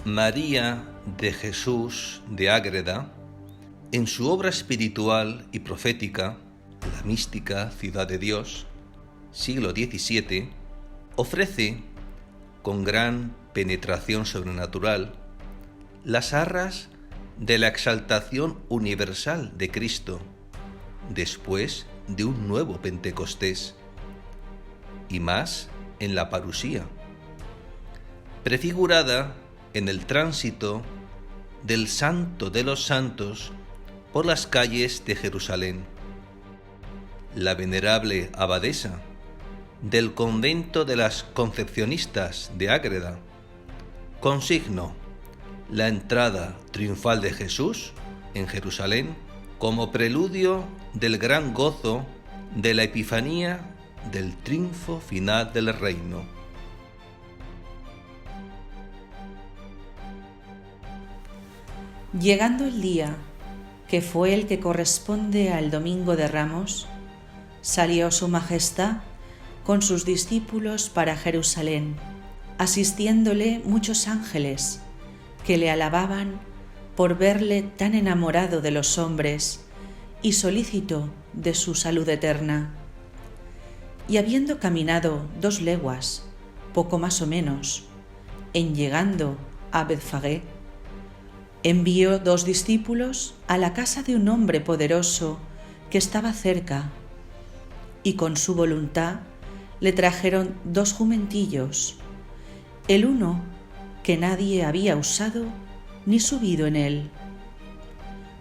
María de Jesús de Ágreda, en su obra espiritual y profética, La mística ciudad de Dios, siglo XVII, ofrece, con gran penetración sobrenatural, las arras de la exaltación universal de Cristo, después de un nuevo Pentecostés, y más en la parusía, prefigurada en el tránsito del Santo de los Santos por las calles de Jerusalén. La venerable abadesa del convento de las Concepcionistas de Ágreda consignó la entrada triunfal de Jesús en Jerusalén como preludio del gran gozo de la Epifanía del triunfo final del reino. Llegando el día, que fue el que corresponde al Domingo de Ramos, salió su Majestad con sus discípulos para Jerusalén, asistiéndole muchos ángeles que le alababan por verle tan enamorado de los hombres y solícito de su salud eterna. Y habiendo caminado 2 leguas, poco más o menos, en llegando a Betfagé, envió 2 discípulos a la casa de un hombre poderoso que estaba cerca, y con su voluntad le trajeron 2 jumentillos, el uno que nadie había usado ni subido en él.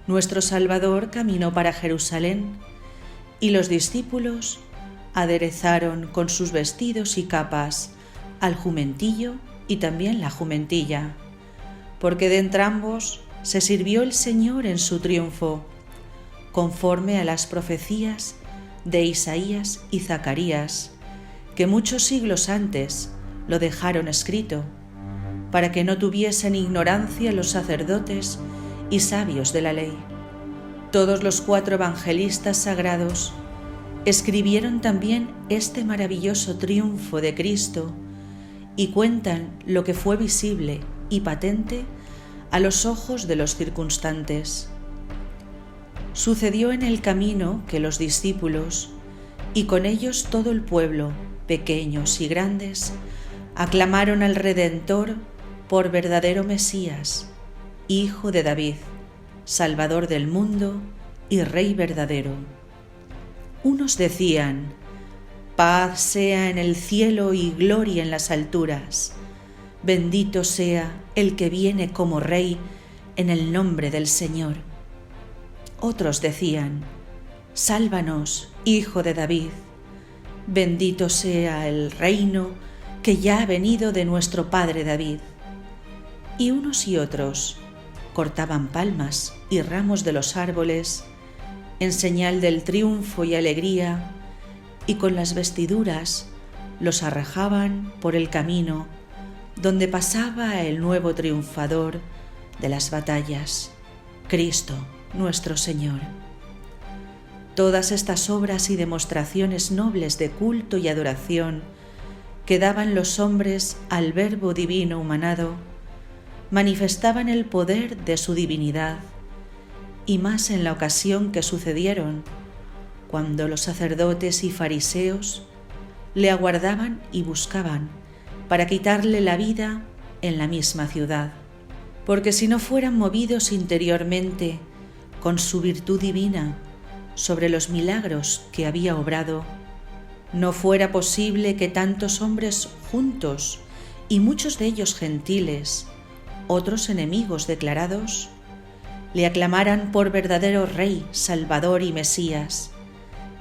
Nuestro Salvador caminó para Jerusalén, y los discípulos aderezaron con sus vestidos y capas al jumentillo y también la jumentilla, porque de entrambos se sirvió el Señor en su triunfo, conforme a las profecías de Isaías y Zacarías, que muchos siglos antes lo dejaron escrito, para que no tuviesen ignorancia los sacerdotes y sabios de la ley. Todos los 4 evangelistas sagrados escribieron también este maravilloso triunfo de Cristo y cuentan lo que fue visible y patente a los ojos de los circunstantes. Sucedió en el camino que los discípulos, y con ellos todo el pueblo, pequeños y grandes, aclamaron al Redentor por verdadero Mesías, Hijo de David, Salvador del mundo y Rey verdadero. Unos decían: paz sea en el cielo y gloria en las alturas. Bendito sea el que viene como Rey en el nombre del Señor. Otros decían: sálvanos, Hijo de David. Bendito sea el reino que ya ha venido de nuestro Padre David. Y unos y otros cortaban palmas y ramos de los árboles en señal del triunfo y alegría, y con las vestiduras los arrojaban por el camino donde pasaba el nuevo triunfador de las batallas, Cristo nuestro Señor. Todas estas obras y demostraciones nobles de culto y adoración que daban los hombres al Verbo divino humanado manifestaban el poder de su divinidad, y más en la ocasión que sucedieron, cuando los sacerdotes y fariseos le aguardaban y buscaban para quitarle la vida en la misma ciudad, porque si no fueran movidos interiormente con su virtud divina sobre los milagros que había obrado, no fuera posible que tantos hombres juntos, y muchos de ellos gentiles, otros enemigos declarados, le aclamaran por verdadero Rey, Salvador y Mesías,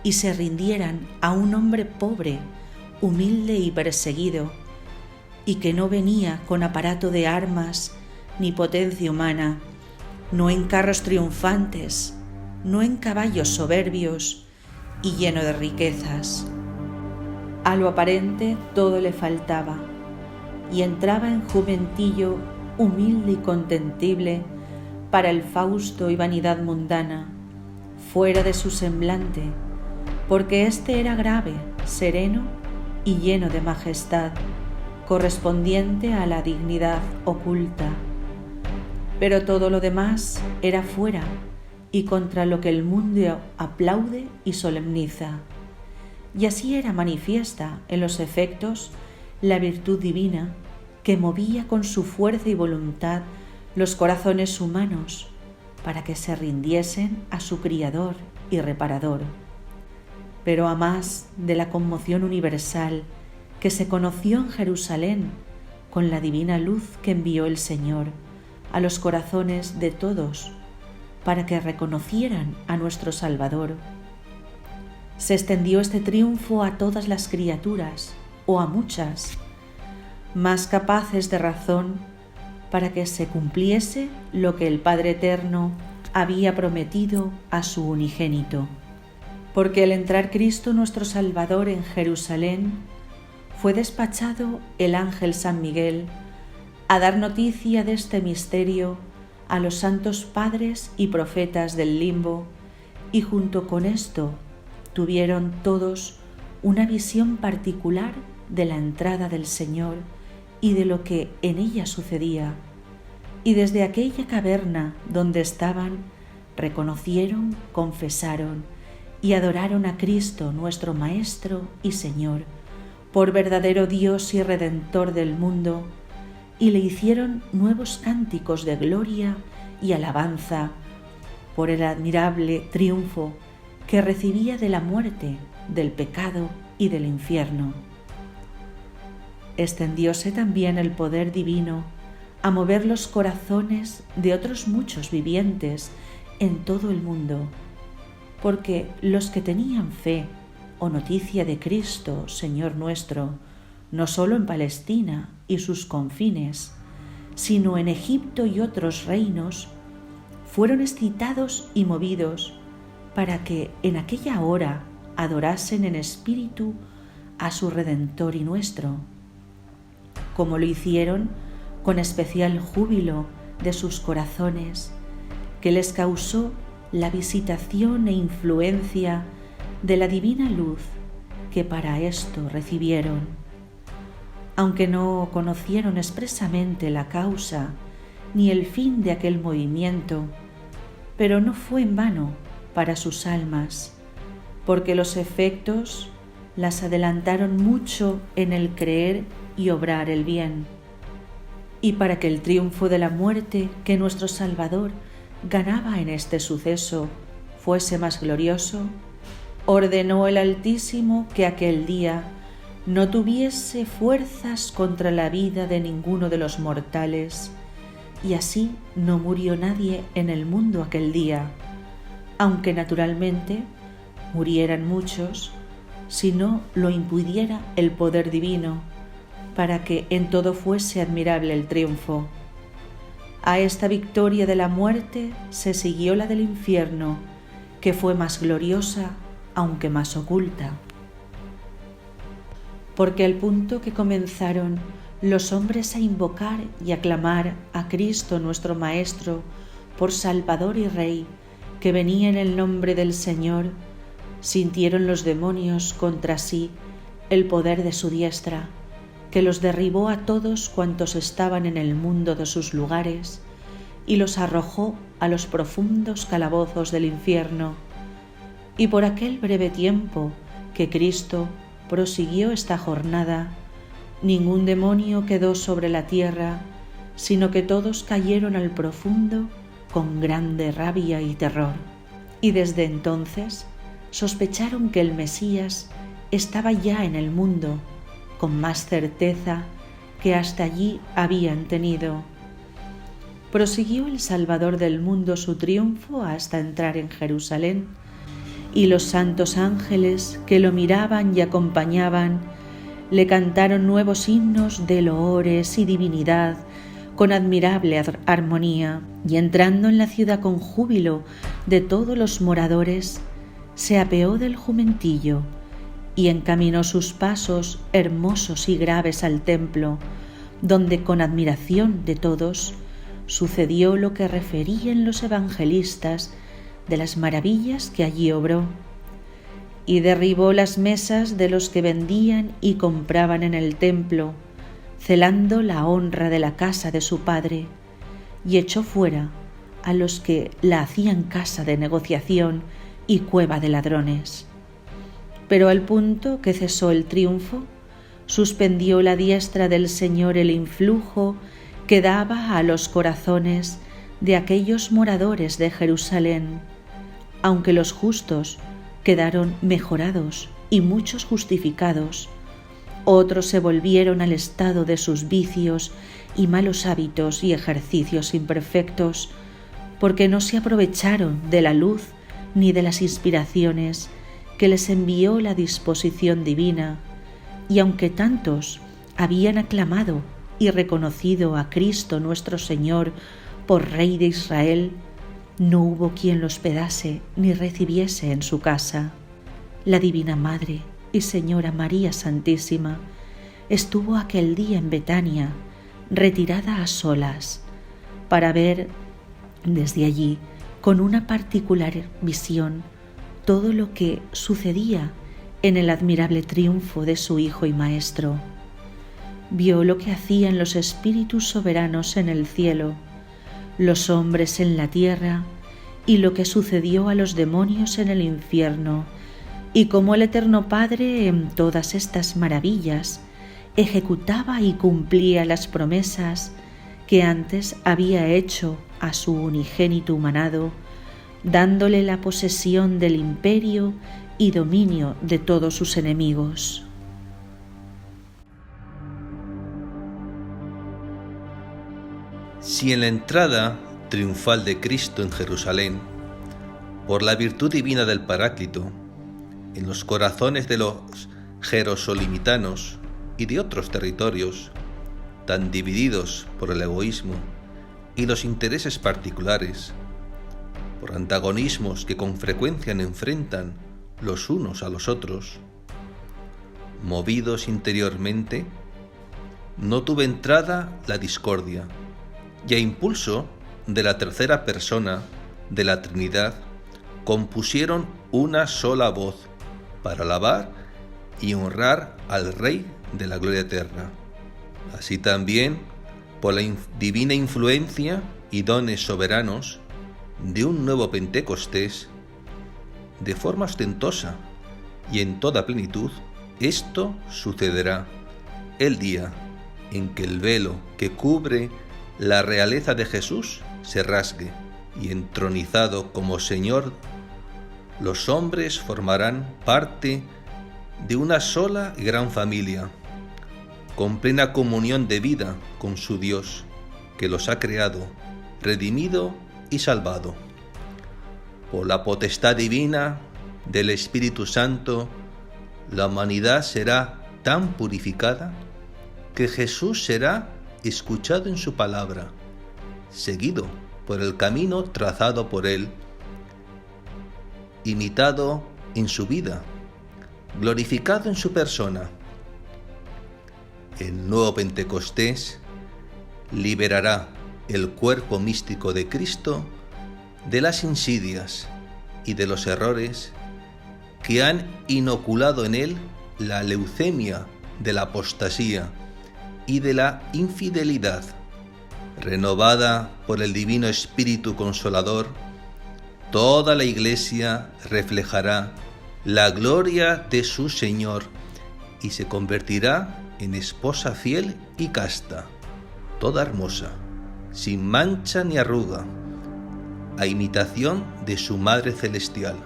y se rindieran a un hombre pobre, humilde y perseguido, y que no venía con aparato de armas ni potencia humana, no en carros triunfantes, no en caballos soberbios y lleno de riquezas. A lo aparente todo le faltaba, y entraba en jumentillo humilde y contentible para el fausto y vanidad mundana, fuera de su semblante, porque éste era grave, sereno y lleno de majestad, correspondiente a la dignidad oculta, pero todo lo demás era fuera y contra lo que el mundo aplaude y solemniza. Y así era manifiesta en los efectos la virtud divina que movía con su fuerza y voluntad los corazones humanos para que se rindiesen a su Criador y Reparador. Pero a más de la conmoción universal que se conoció en Jerusalén con la divina luz que envió el Señor a los corazones de todos para que reconocieran a nuestro Salvador, se extendió este triunfo a todas las criaturas, o a muchas, más capaces de razón, para que se cumpliese lo que el Padre Eterno había prometido a su unigénito. Porque al entrar Cristo nuestro Salvador en Jerusalén, fue despachado el ángel San Miguel a dar noticia de este misterio a los santos padres y profetas del limbo, y junto con esto tuvieron todos una visión particular de la entrada del Señor y de lo que en ella sucedía, y desde aquella caverna donde estaban reconocieron, confesaron y adoraron a Cristo nuestro Maestro y Señor por verdadero Dios y Redentor del mundo, y le hicieron nuevos cánticos de gloria y alabanza por el admirable triunfo que recibía de la muerte, del pecado y del infierno. Extendióse también el poder divino a mover los corazones de otros muchos vivientes en todo el mundo, porque los que tenían fe o noticia de Cristo, Señor nuestro, no solo en Palestina y sus confines, sino en Egipto y otros reinos, fueron excitados y movidos para que en aquella hora adorasen en espíritu a su Redentor y nuestro, como lo hicieron con especial júbilo de sus corazones, que les causó la visitación e influencia de la divina luz que para esto recibieron. Aunque no conocieron expresamente la causa ni el fin de aquel movimiento, pero no fue en vano para sus almas, porque los efectos las adelantaron mucho en el creer y obrar el bien. Y para que el triunfo de la muerte que nuestro Salvador ganaba en este suceso fuese más glorioso, ordenó el Altísimo que aquel día no tuviese fuerzas contra la vida de ninguno de los mortales, y así no murió nadie en el mundo aquel día, aunque naturalmente murieran muchos, si no lo impidiera el poder divino, para que en todo fuese admirable el triunfo. A esta victoria de la muerte se siguió la del infierno, que fue más gloriosa, aunque más oculta. Porque al punto que comenzaron los hombres a invocar y a clamar a Cristo nuestro Maestro por Salvador y Rey, que venía en el nombre del Señor, sintieron los demonios contra sí el poder de su diestra, que los derribó a todos cuantos estaban en el mundo de sus lugares y los arrojó a los profundos calabozos del infierno. Y por aquel breve tiempo que Cristo prosiguió esta jornada, ningún demonio quedó sobre la tierra, sino que todos cayeron al profundo con grande rabia y terror. Y desde entonces sospecharon que el Mesías estaba ya en el mundo, con más certeza que hasta allí habían tenido. Prosiguió el Salvador del mundo su triunfo hasta entrar en Jerusalén, y los santos ángeles que lo miraban y acompañaban le cantaron nuevos himnos de loores y divinidad con admirable armonía, y entrando en la ciudad con júbilo de todos los moradores, se apeó del jumentillo y encaminó sus pasos hermosos y graves al templo, donde con admiración de todos sucedió lo que referían los evangelistas de las maravillas que allí obró, y derribó las mesas de los que vendían y compraban en el templo, celando la honra de la casa de su padre, y echó fuera a los que la hacían casa de negociación y cueva de ladrones. Pero al punto que cesó el triunfo, suspendió la diestra del Señor el influjo que daba a los corazones de aquellos moradores de Jerusalén, aunque los justos quedaron mejorados y muchos justificados, otros se volvieron al estado de sus vicios y malos hábitos y ejercicios imperfectos, porque no se aprovecharon de la luz ni de las inspiraciones que les envió la disposición divina, y aunque tantos habían aclamado y reconocido a Cristo nuestro Señor por Rey de Israel, no hubo quien lo hospedase ni recibiese en su casa. La Divina Madre y Señora María Santísima estuvo aquel día en Betania, retirada a solas, para ver desde allí, con una particular visión, todo lo que sucedía en el admirable triunfo de su Hijo y Maestro. Vio lo que hacían los espíritus soberanos en el cielo, los hombres en la tierra, y lo que sucedió a los demonios en el infierno, y cómo el Eterno Padre en todas estas maravillas ejecutaba y cumplía las promesas que antes había hecho a su unigénito humanado, dándole la posesión del imperio y dominio de todos sus enemigos. Si en la entrada triunfal de Cristo en Jerusalén, por la virtud divina del Paráclito, en los corazones de los jerosolimitanos y de otros territorios, tan divididos por el egoísmo y los intereses particulares, por antagonismos que con frecuencia enfrentan los unos a los otros, movidos interiormente, no tuvo entrada la discordia, y a impulso de la tercera persona de la Trinidad compusieron una sola voz para alabar y honrar al Rey de la gloria eterna. Así también, por la divina influencia y dones soberanos de un nuevo Pentecostés, de forma ostentosa y en toda plenitud, esto sucederá el día en que el velo que cubre la realeza de Jesús se rasgue, y entronizado como Señor, los hombres formarán parte de una sola y gran familia, con plena comunión de vida con su Dios, que los ha creado, redimido y salvado. Por la potestad divina del Espíritu Santo, la humanidad será tan purificada que Jesús será escuchado en su palabra, seguido por el camino trazado por él, imitado en su vida, glorificado en su persona. El nuevo Pentecostés liberará el cuerpo místico de Cristo de las insidias y de los errores que han inoculado en él la leucemia de la apostasía y de la infidelidad. Renovada por el Divino Espíritu Consolador, toda la Iglesia reflejará la gloria de su Señor y se convertirá en esposa fiel y casta, toda hermosa, sin mancha ni arruga, a imitación de su Madre Celestial.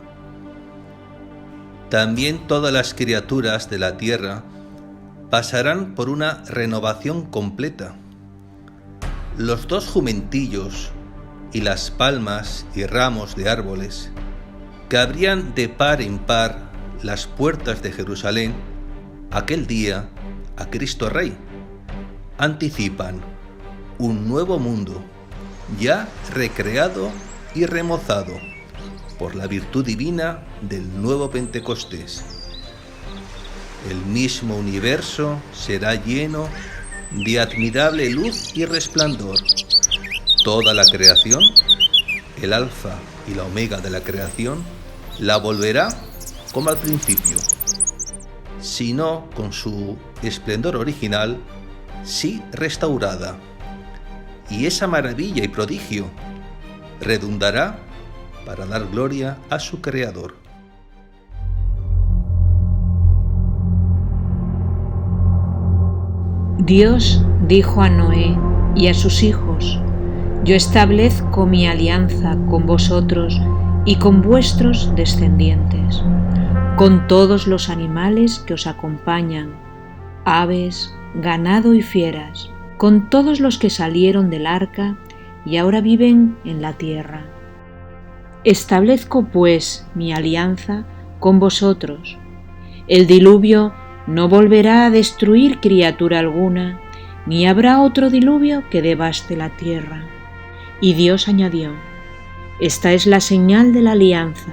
También todas las criaturas de la tierra pasarán por una renovación completa. Los dos jumentillos y las palmas y ramos de árboles que abrían de par en par las puertas de Jerusalén aquel día a Cristo Rey, anticipan un nuevo mundo ya recreado y remozado por la virtud divina del nuevo Pentecostés. El mismo universo será lleno de admirable luz y resplandor. Toda la creación, el alfa y la omega de la creación, la volverá como al principio, si no con su esplendor original, sí restaurada. y esa maravilla y prodigio redundará para dar gloria a su Creador. Dios dijo a Noé y a sus hijos: Yo establezco mi alianza con vosotros y con vuestros descendientes, con todos los animales que os acompañan, aves, ganado y fieras, con todos los que salieron del arca y ahora viven en la tierra. Establezco pues mi alianza con vosotros. El diluvio no volverá a destruir criatura alguna, ni habrá otro diluvio que devaste la tierra. Y Dios añadió: Esta es la señal de la alianza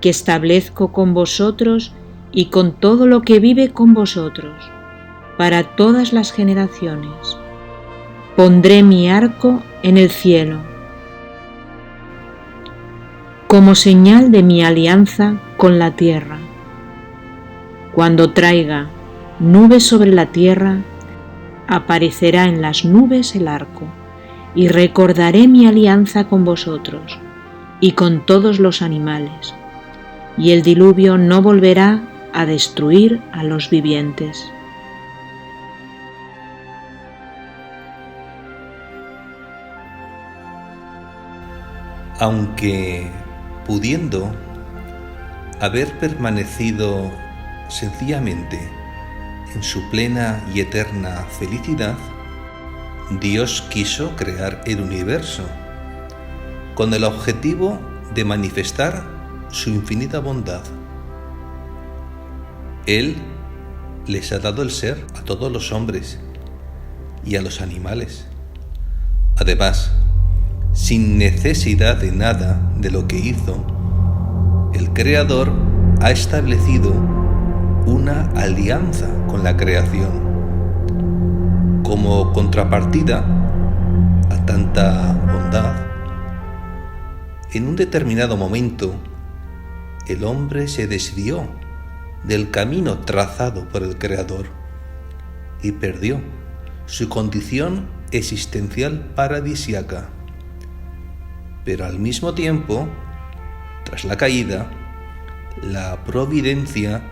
que establezco con vosotros y con todo lo que vive con vosotros, para todas las generaciones. Pondré mi arco en el cielo, como señal de mi alianza con la tierra. Cuando traiga nubes sobre la tierra, aparecerá en las nubes el arco, y recordaré mi alianza con vosotros y con todos los animales, y el diluvio no volverá a destruir a los vivientes. Aunque pudiendo haber permanecido sencillamente en su plena y eterna felicidad, Dios quiso crear el universo con el objetivo de manifestar su infinita bondad. Él les ha dado el ser a todos los hombres y a los animales. Además, sin necesidad de nada de lo que hizo, el Creador ha establecido una alianza con la creación. Como contrapartida a tanta bondad, en un determinado momento, el hombre se desvió del camino trazado por el Creador y perdió su condición existencial paradisíaca. Pero al mismo tiempo, tras la caída, la providencia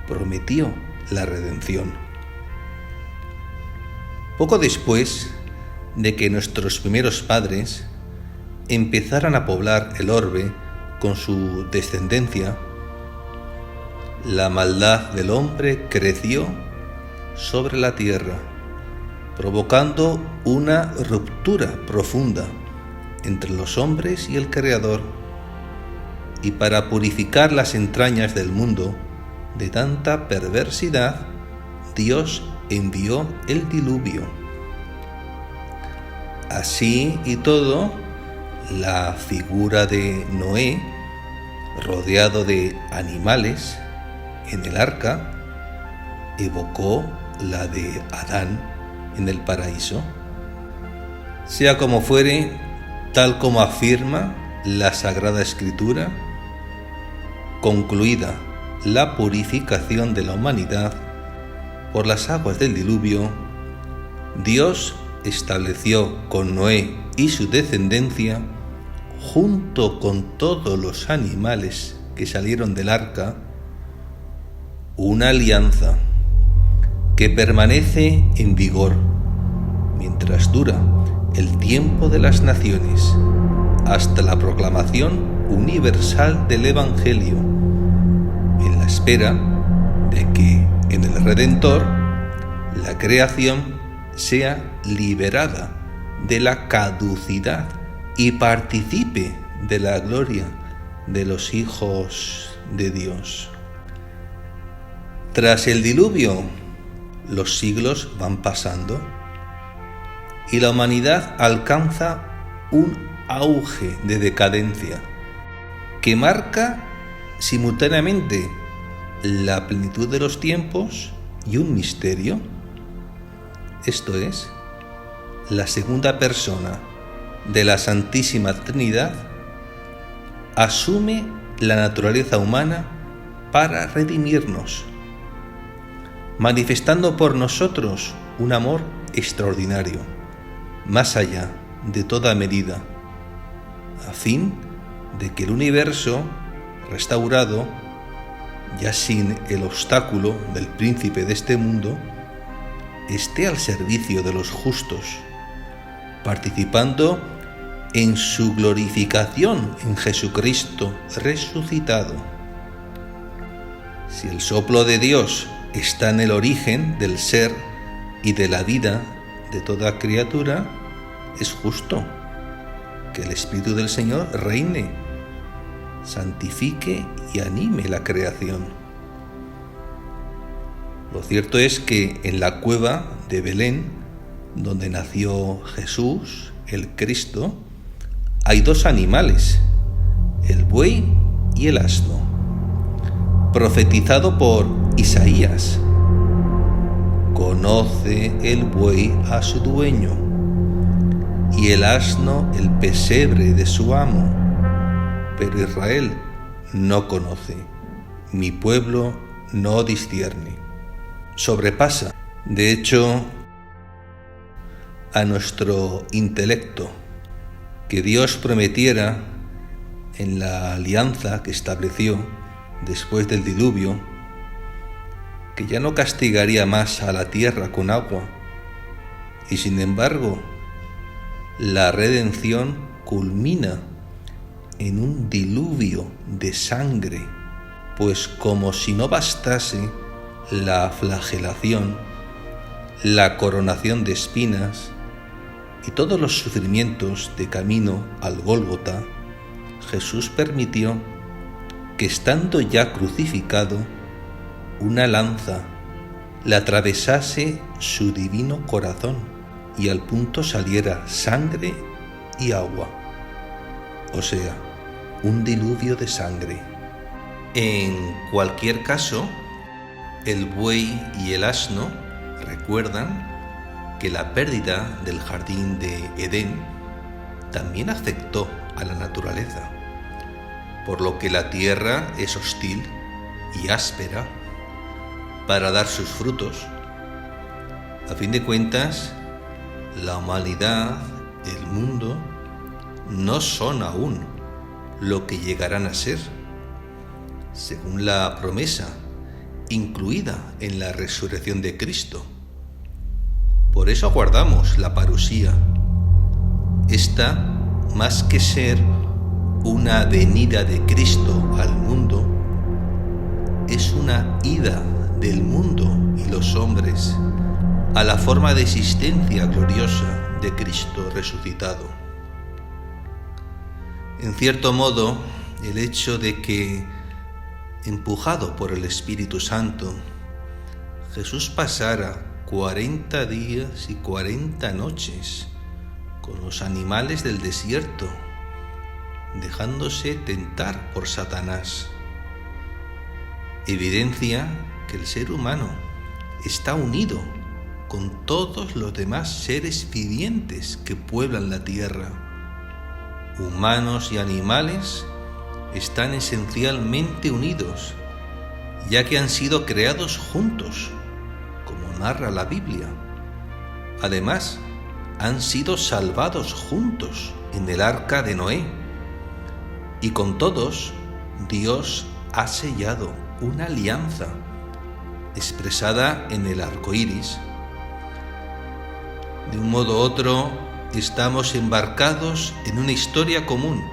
prometió la redención. Poco después de que nuestros primeros padres empezaran a poblar el orbe con su descendencia, la maldad del hombre creció sobre la tierra, provocando una ruptura profunda entre los hombres y el Creador. Y para purificar las entrañas del mundo de tanta perversidad, Dios envió el diluvio. Así y todo, la figura de Noé, rodeado de animales en el arca, evocó la de Adán en el paraíso. Sea como fuere, tal como afirma la Sagrada Escritura, concluida la purificación de la humanidad por las aguas del diluvio, Dios estableció con Noé y su descendencia, junto con todos los animales que salieron del arca, una alianza que permanece en vigor mientras dura el tiempo de las naciones, hasta la proclamación universal del Evangelio, en la espera de que en el Redentor la creación sea liberada de la caducidad y participe de la gloria de los hijos de Dios. Tras el diluvio, los siglos van pasando y la humanidad alcanza un auge de decadencia que marca simultáneamente la plenitud de los tiempos y un misterio. Esto es, la segunda persona de la Santísima Trinidad asume la naturaleza humana para redimirnos, manifestando por nosotros un amor extraordinario, más allá de toda medida, a fin de que el universo restaurado, ya sin el obstáculo del príncipe de este mundo, esté al servicio de los justos, participando en su glorificación en Jesucristo resucitado. Si el soplo de Dios está en el origen del ser y de la vida de toda criatura, es justo que el Espíritu del Señor reine, santifique y anime la creación. Lo cierto es que en la cueva de Belén, donde nació Jesús, el Cristo, hay dos animales, el buey y el asno, profetizado por Isaías. Conoce el buey a su dueño y el asno el pesebre de su amo, pero Israel no conoce, mi pueblo no discierne. Sobrepasa, de hecho, a nuestro intelecto que Dios prometiera en la alianza que estableció después del diluvio, que ya no castigaría más a la tierra con agua, y sin embargo, la redención culmina en un diluvio de sangre, pues como si no bastase la flagelación, la coronación de espinas y todos los sufrimientos de camino al Gólgota, Jesús permitió que, estando ya crucificado, una lanza le atravesase su divino corazón y al punto saliera sangre y agua, o sea, un diluvio de sangre. En cualquier caso, el buey y el asno recuerdan que la pérdida del jardín de Edén también afectó a la naturaleza, por lo que la tierra es hostil y áspera para dar sus frutos. A fin de cuentas, la humanidad, el mundo, no son aún lo que llegarán a ser, según la promesa incluida en la resurrección de Cristo. Por eso aguardamos la parusía. Esta, más que ser una venida de Cristo al mundo, es una ida del mundo y los hombres a la forma de existencia gloriosa de Cristo resucitado. En cierto modo, el hecho de que, empujado por el Espíritu Santo, Jesús pasara 40 días y 40 noches con los animales del desierto, dejándose tentar por Satanás, evidencia que el ser humano está unido con todos los demás seres vivientes que pueblan la tierra. Humanos y animales están esencialmente unidos, ya que han sido creados juntos, como narra la Biblia. Además, han sido salvados juntos en el arca de Noé, y con todos Dios ha sellado una alianza expresada en el arco iris. De un modo u otro, estamos embarcados en una historia común,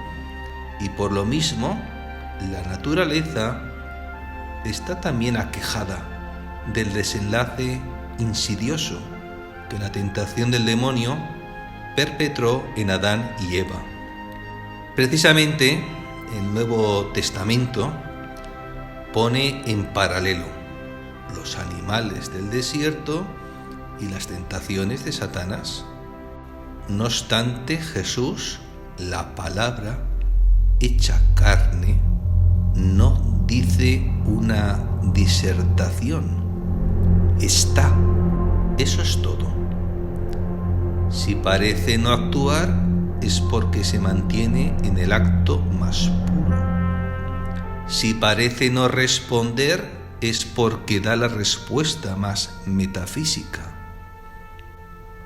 y por lo mismo, la naturaleza está también aquejada del desenlace insidioso que la tentación del demonio perpetró en Adán y Eva. Precisamente, el Nuevo Testamento pone en paralelo los animales del desierto y las tentaciones de Satanás. No obstante, Jesús, la palabra hecha carne, no dice una disertación. Está. Eso es todo. Si parece no actuar, es porque se mantiene en el acto más puro. Si parece no responder, es porque da la respuesta más metafísica.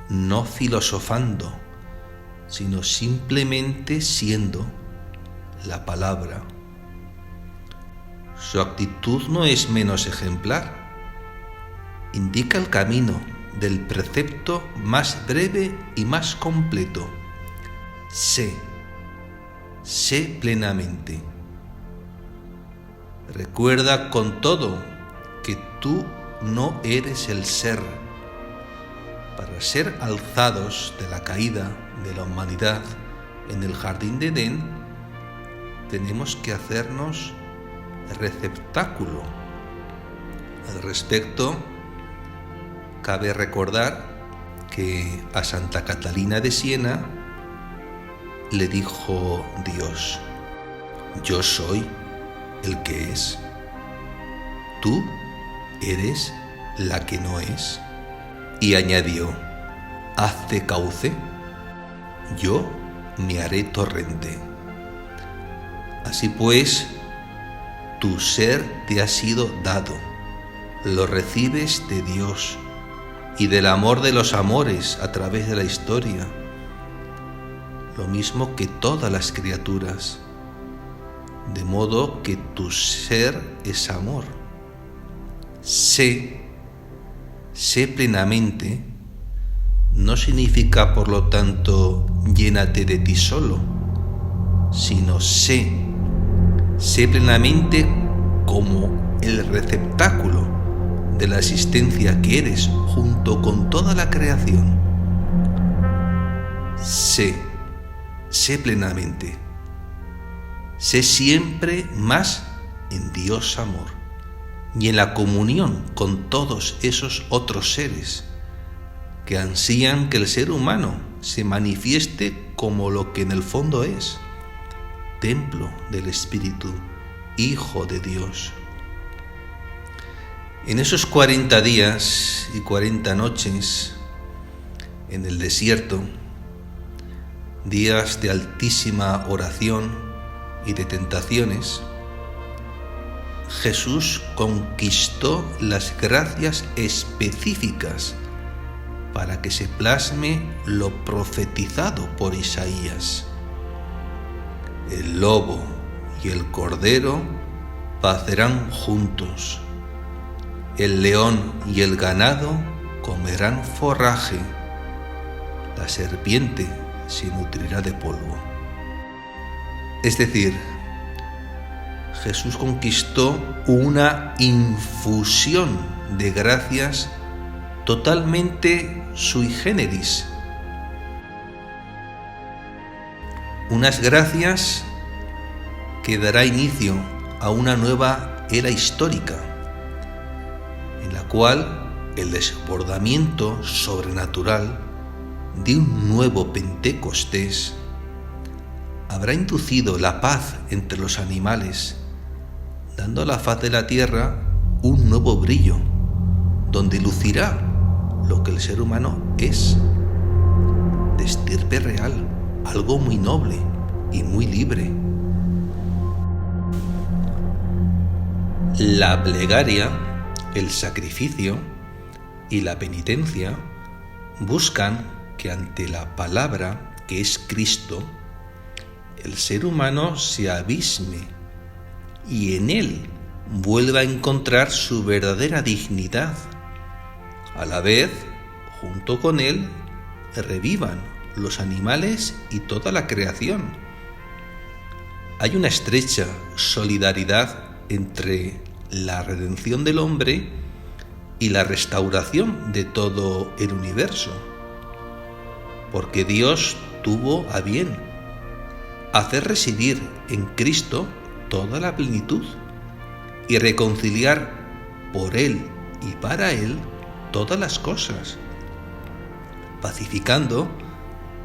no filosofando, sino simplemente siendo la palabra. Su actitud no es menos ejemplar. Indica el camino del precepto más breve y más completo. Sé plenamente. Recuerda con todo que tú no eres el ser. Para ser alzados de la caída de la humanidad en el jardín de Edén, tenemos que hacernos receptáculo. Al respecto, cabe recordar que a Santa Catalina de Siena le dijo Dios: yo soy el que es, tú eres la que no es. Y añadió: hazte cauce, yo me haré torrente. Así pues, tu ser te ha sido dado, lo recibes de Dios y del amor de los amores a través de la historia, lo mismo que todas las criaturas, de modo que tu ser es amor. Sé plenamente no significa, por lo tanto, llénate de ti solo, sino sé plenamente como el receptáculo de la existencia que eres junto con toda la creación. Sé plenamente. Sé siempre más en Dios amor y en la comunión con todos esos otros seres que ansían que el ser humano se manifieste como lo que en el fondo es: templo del Espíritu, Hijo de Dios. En esos 40 días y 40 noches en el desierto, días de altísima oración y de tentaciones, Jesús conquistó las gracias específicas para que se plasme lo profetizado por Isaías. El lobo y el cordero pacerán juntos, el león y el ganado comerán forraje, la serpiente se nutrirá de polvo. Es decir, Jesús conquistó una infusión de gracias totalmente sui generis. Unas gracias que dará inicio a una nueva era histórica, en la cual el desbordamiento sobrenatural de un nuevo Pentecostés habrá inducido la paz entre los animales, dando a la faz de la tierra un nuevo brillo, donde lucirá lo que el ser humano es, de estirpe real, algo muy noble y muy libre. La plegaria, el sacrificio y la penitencia buscan que ante la palabra que es Cristo, el ser humano se abisme y en él vuelva a encontrar su verdadera dignidad. A la vez, junto con él, revivan los animales y toda la creación. Hay una estrecha solidaridad entre la redención del hombre y la restauración de todo el universo, porque Dios tuvo a bien hacer residir en Cristo toda la plenitud y reconciliar por Él y para Él todas las cosas, pacificando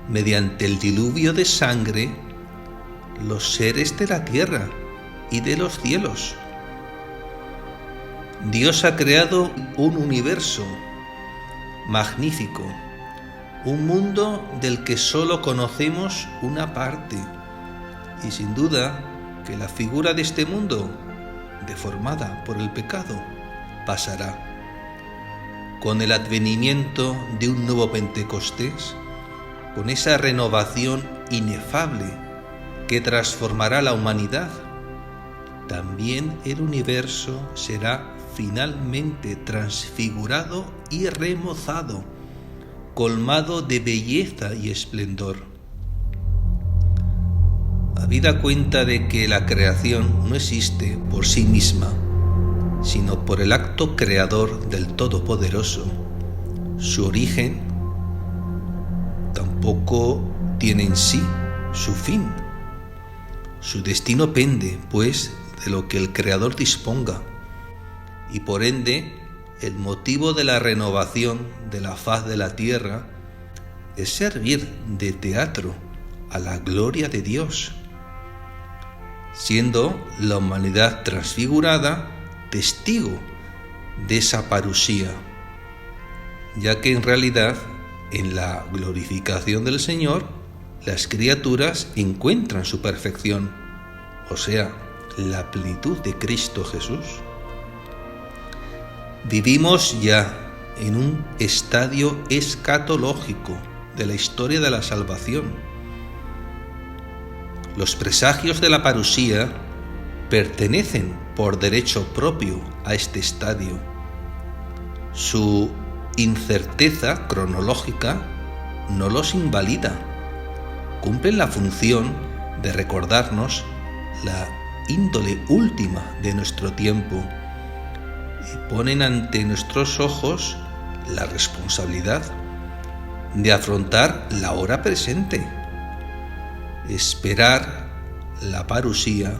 mediante el diluvio de sangre los seres de la tierra y de los cielos. Dios ha creado un universo magnífico, un mundo del que solo conocemos una parte, y sin duda que la figura de este mundo, deformada por el pecado, pasará. con el advenimiento de un nuevo Pentecostés, con esa renovación inefable que transformará la humanidad, también el universo será finalmente transfigurado y remozado, colmado de belleza y esplendor. Habida cuenta de que la creación no existe por sí misma, sino por el acto creador del Todopoderoso, su origen tampoco tiene en sí su fin. Su destino pende, pues, de lo que el Creador disponga, y por ende, el motivo de la renovación de la faz de la tierra es servir de teatro a la gloria de Dios, siendo la humanidad transfigurada testigo de esa parusía, ya que en realidad en la glorificación del Señor las criaturas encuentran su perfección, o sea, la plenitud de Cristo Jesús. Vivimos ya en un estadio escatológico de la historia de la salvación. Los presagios de la parusía pertenecen por derecho propio a este estadio. Su incerteza cronológica no los invalida. Cumplen la función de recordarnos la índole última de nuestro tiempo y ponen ante nuestros ojos la responsabilidad de afrontar la hora presente. Esperar la parusía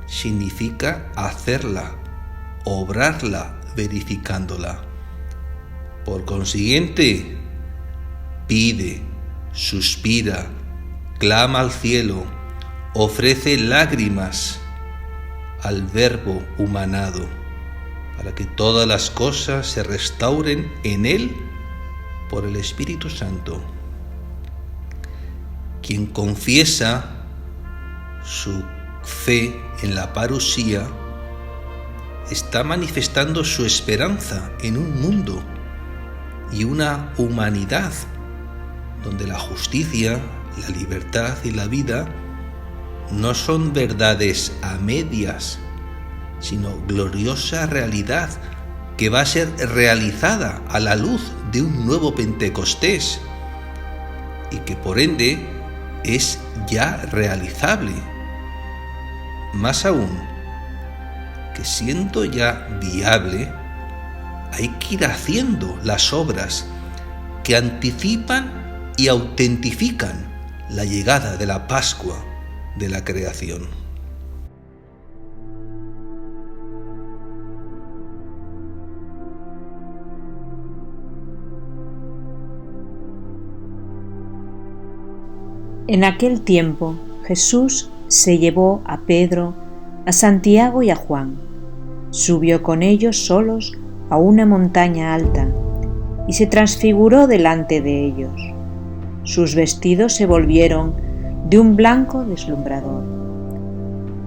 significa hacerla, obrarla verificándola. Por consiguiente, pide, suspira, clama al cielo, ofrece lágrimas al Verbo humanado, para que todas las cosas se restauren en Él por el Espíritu Santo. Quien confiesa su fe en la parusía está manifestando su esperanza en un mundo y una humanidad donde la justicia, la libertad y la vida no son verdades a medias, sino gloriosa realidad que va a ser realizada a la luz de un nuevo Pentecostés y que por ende es ya realizable. Más aún, que siendo ya viable, hay que ir haciendo las obras que anticipan y autentifican la llegada de la Pascua de la creación. En aquel tiempo Jesús se llevó a Pedro, a Santiago y a Juan, subió con ellos solos a una montaña alta y se transfiguró delante de ellos. Sus vestidos se volvieron de un blanco deslumbrador,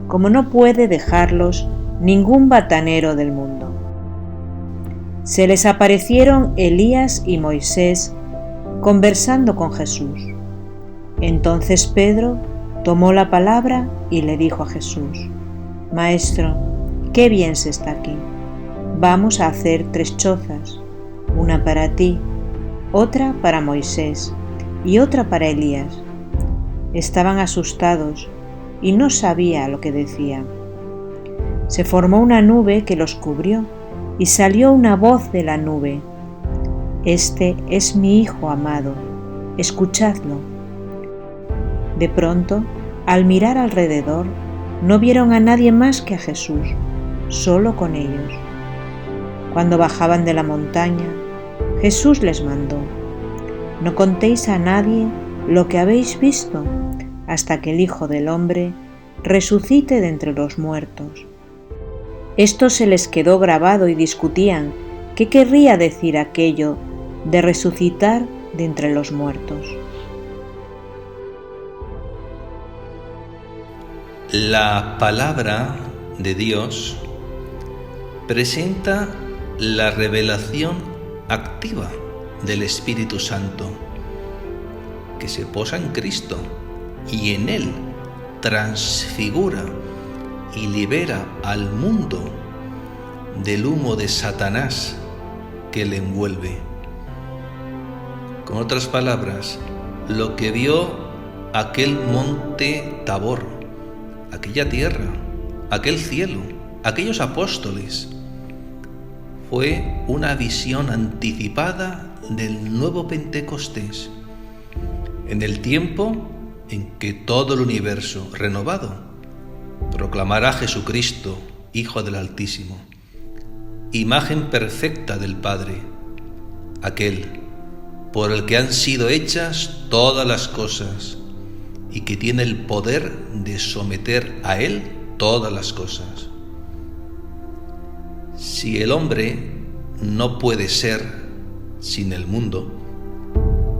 como no puede dejarlos ningún batanero del mundo. Se les aparecieron Elías y Moisés conversando con Jesús. Entonces Pedro tomó la palabra y le dijo a Jesús: Maestro, qué bien se está aquí. Vamos a hacer 3 chozas, una para ti, otra para Moisés y otra para Elías. Estaban asustados y no sabía lo que decían. Se formó una nube que los cubrió y salió una voz de la nube: Este es mi Hijo amado, escuchadlo. De pronto, al mirar alrededor, no vieron a nadie más que a Jesús, solo con ellos. Cuando bajaban de la montaña, Jesús les mandó: No contéis a nadie lo que habéis visto hasta que el Hijo del Hombre resucite de entre los muertos. Esto se les quedó grabado y discutían qué querría decir aquello de resucitar de entre los muertos. La palabra de Dios presenta la revelación activa del Espíritu Santo, que se posa en Cristo y en Él transfigura y libera al mundo del humo de Satanás que le envuelve. Con otras palabras, lo que vio aquel monte Tabor, aquella tierra, aquel cielo, aquellos apóstoles, fue una visión anticipada del nuevo Pentecostés, en el tiempo en que todo el universo renovado proclamará a Jesucristo, Hijo del Altísimo, imagen perfecta del Padre, aquel por el que han sido hechas todas las cosas y que tiene el poder de someter a Él todas las cosas. Si el hombre no puede ser sin el mundo,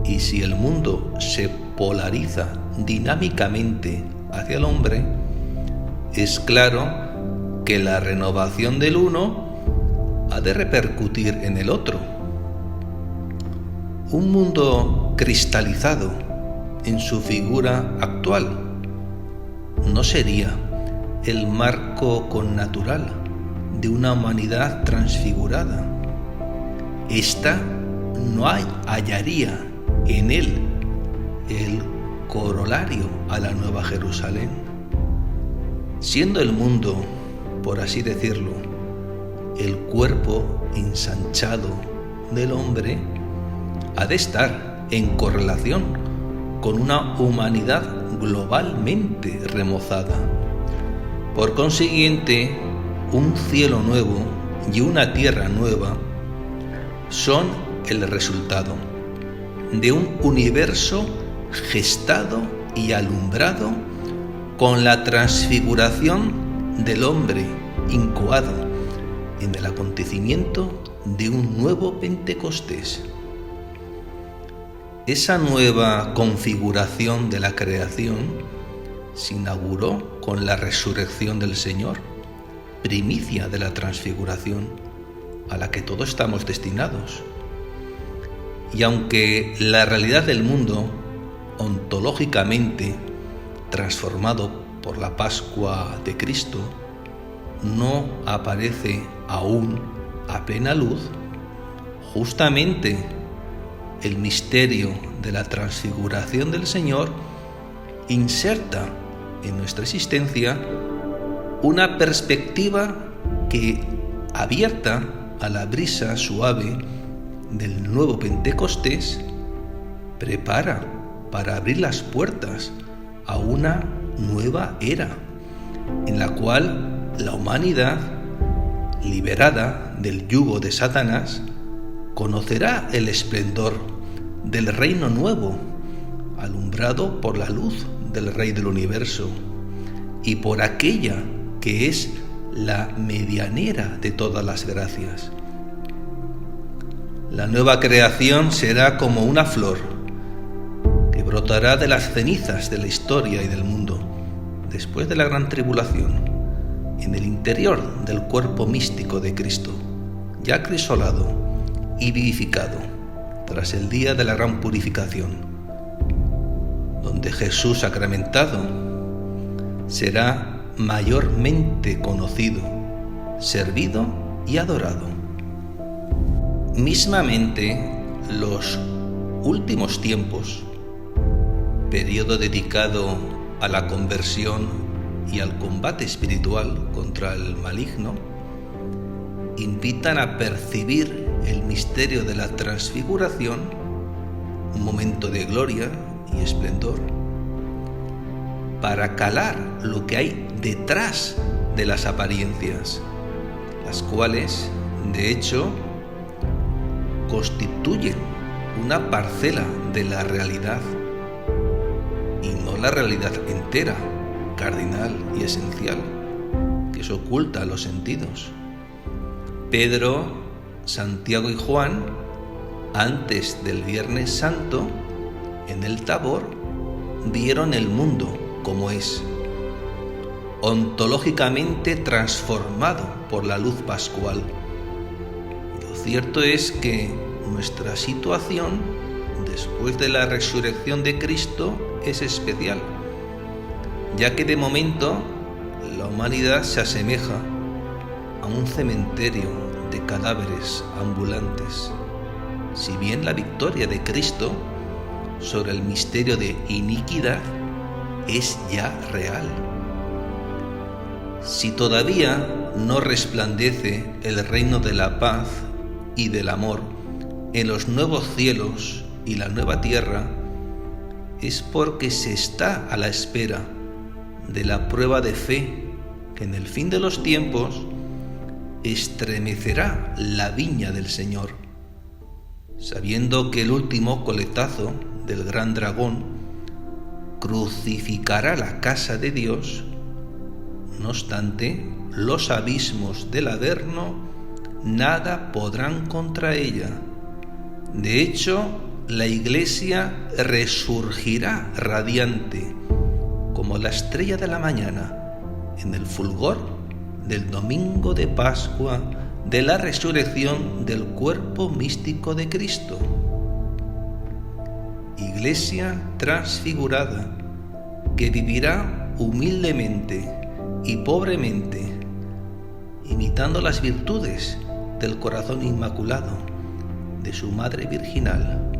y si el mundo se polariza dinámicamente hacia el hombre, es claro que la renovación del uno ha de repercutir en el otro. Un mundo cristalizado en su figura actual no sería el marco connatural de una humanidad transfigurada. Esta no hallaría en él el corolario a la Nueva Jerusalén. Siendo el mundo, por así decirlo, el cuerpo ensanchado del hombre, ha de estar en correlación con una humanidad globalmente remozada. Por consiguiente, un cielo nuevo y una tierra nueva son el resultado de un universo gestado y alumbrado con la transfiguración del hombre incoado en el acontecimiento de un nuevo Pentecostés. Esa nueva configuración de la creación se inauguró con la resurrección del Señor, primicia de la transfiguración a la que todos estamos destinados. Y aunque la realidad del mundo, ontológicamente transformado por la Pascua de Cristo, no aparece aún a plena luz, justamente el misterio de la transfiguración del Señor inserta en nuestra existencia una perspectiva que, abierta a la brisa suave del nuevo Pentecostés, prepara para abrir las puertas a una nueva era en la cual la humanidad, liberada del yugo de Satanás, conocerá el esplendor del reino nuevo, alumbrado por la luz del Rey del Universo y por aquella que es la medianera de todas las gracias. La nueva creación será como una flor que brotará de las cenizas de la historia y del mundo, después de la gran tribulación, en el interior del cuerpo místico de Cristo, ya crisolado y vivificado tras el día de la gran purificación, donde Jesús sacramentado será mayormente conocido, servido y adorado. Mismamente, los últimos tiempos, periodo dedicado a la conversión y al combate espiritual contra el maligno, invitan a percibir el misterio de la transfiguración, un momento de gloria y esplendor, para calar lo que hay detrás de las apariencias, las cuales, de hecho, constituyen una parcela de la realidad y no la realidad entera, cardinal y esencial, que se oculta a los sentidos. Pedro, Santiago y Juan, antes del Viernes Santo, en el Tabor, vieron el mundo como es, ontológicamente transformado por la luz pascual. Lo cierto es que nuestra situación después de la resurrección de Cristo es especial, ya que de momento la humanidad se asemeja a un cementerio de cadáveres ambulantes. Si bien la victoria de Cristo sobre el misterio de iniquidad es ya real. Si todavía no resplandece el reino de la paz y del amor en los nuevos cielos y la nueva tierra, es porque se está a la espera de la prueba de fe que en el fin de los tiempos estremecerá la viña del Señor, sabiendo que el último coletazo del gran dragón crucificará la casa de Dios. No obstante, los abismos del Averno nada podrán contra ella. De hecho, la Iglesia resurgirá radiante como la estrella de la mañana en el fulgor del domingo de Pascua de la resurrección del cuerpo místico de Cristo. Iglesia transfigurada que vivirá humildemente y pobremente, imitando las virtudes del corazón inmaculado de su Madre Virginal.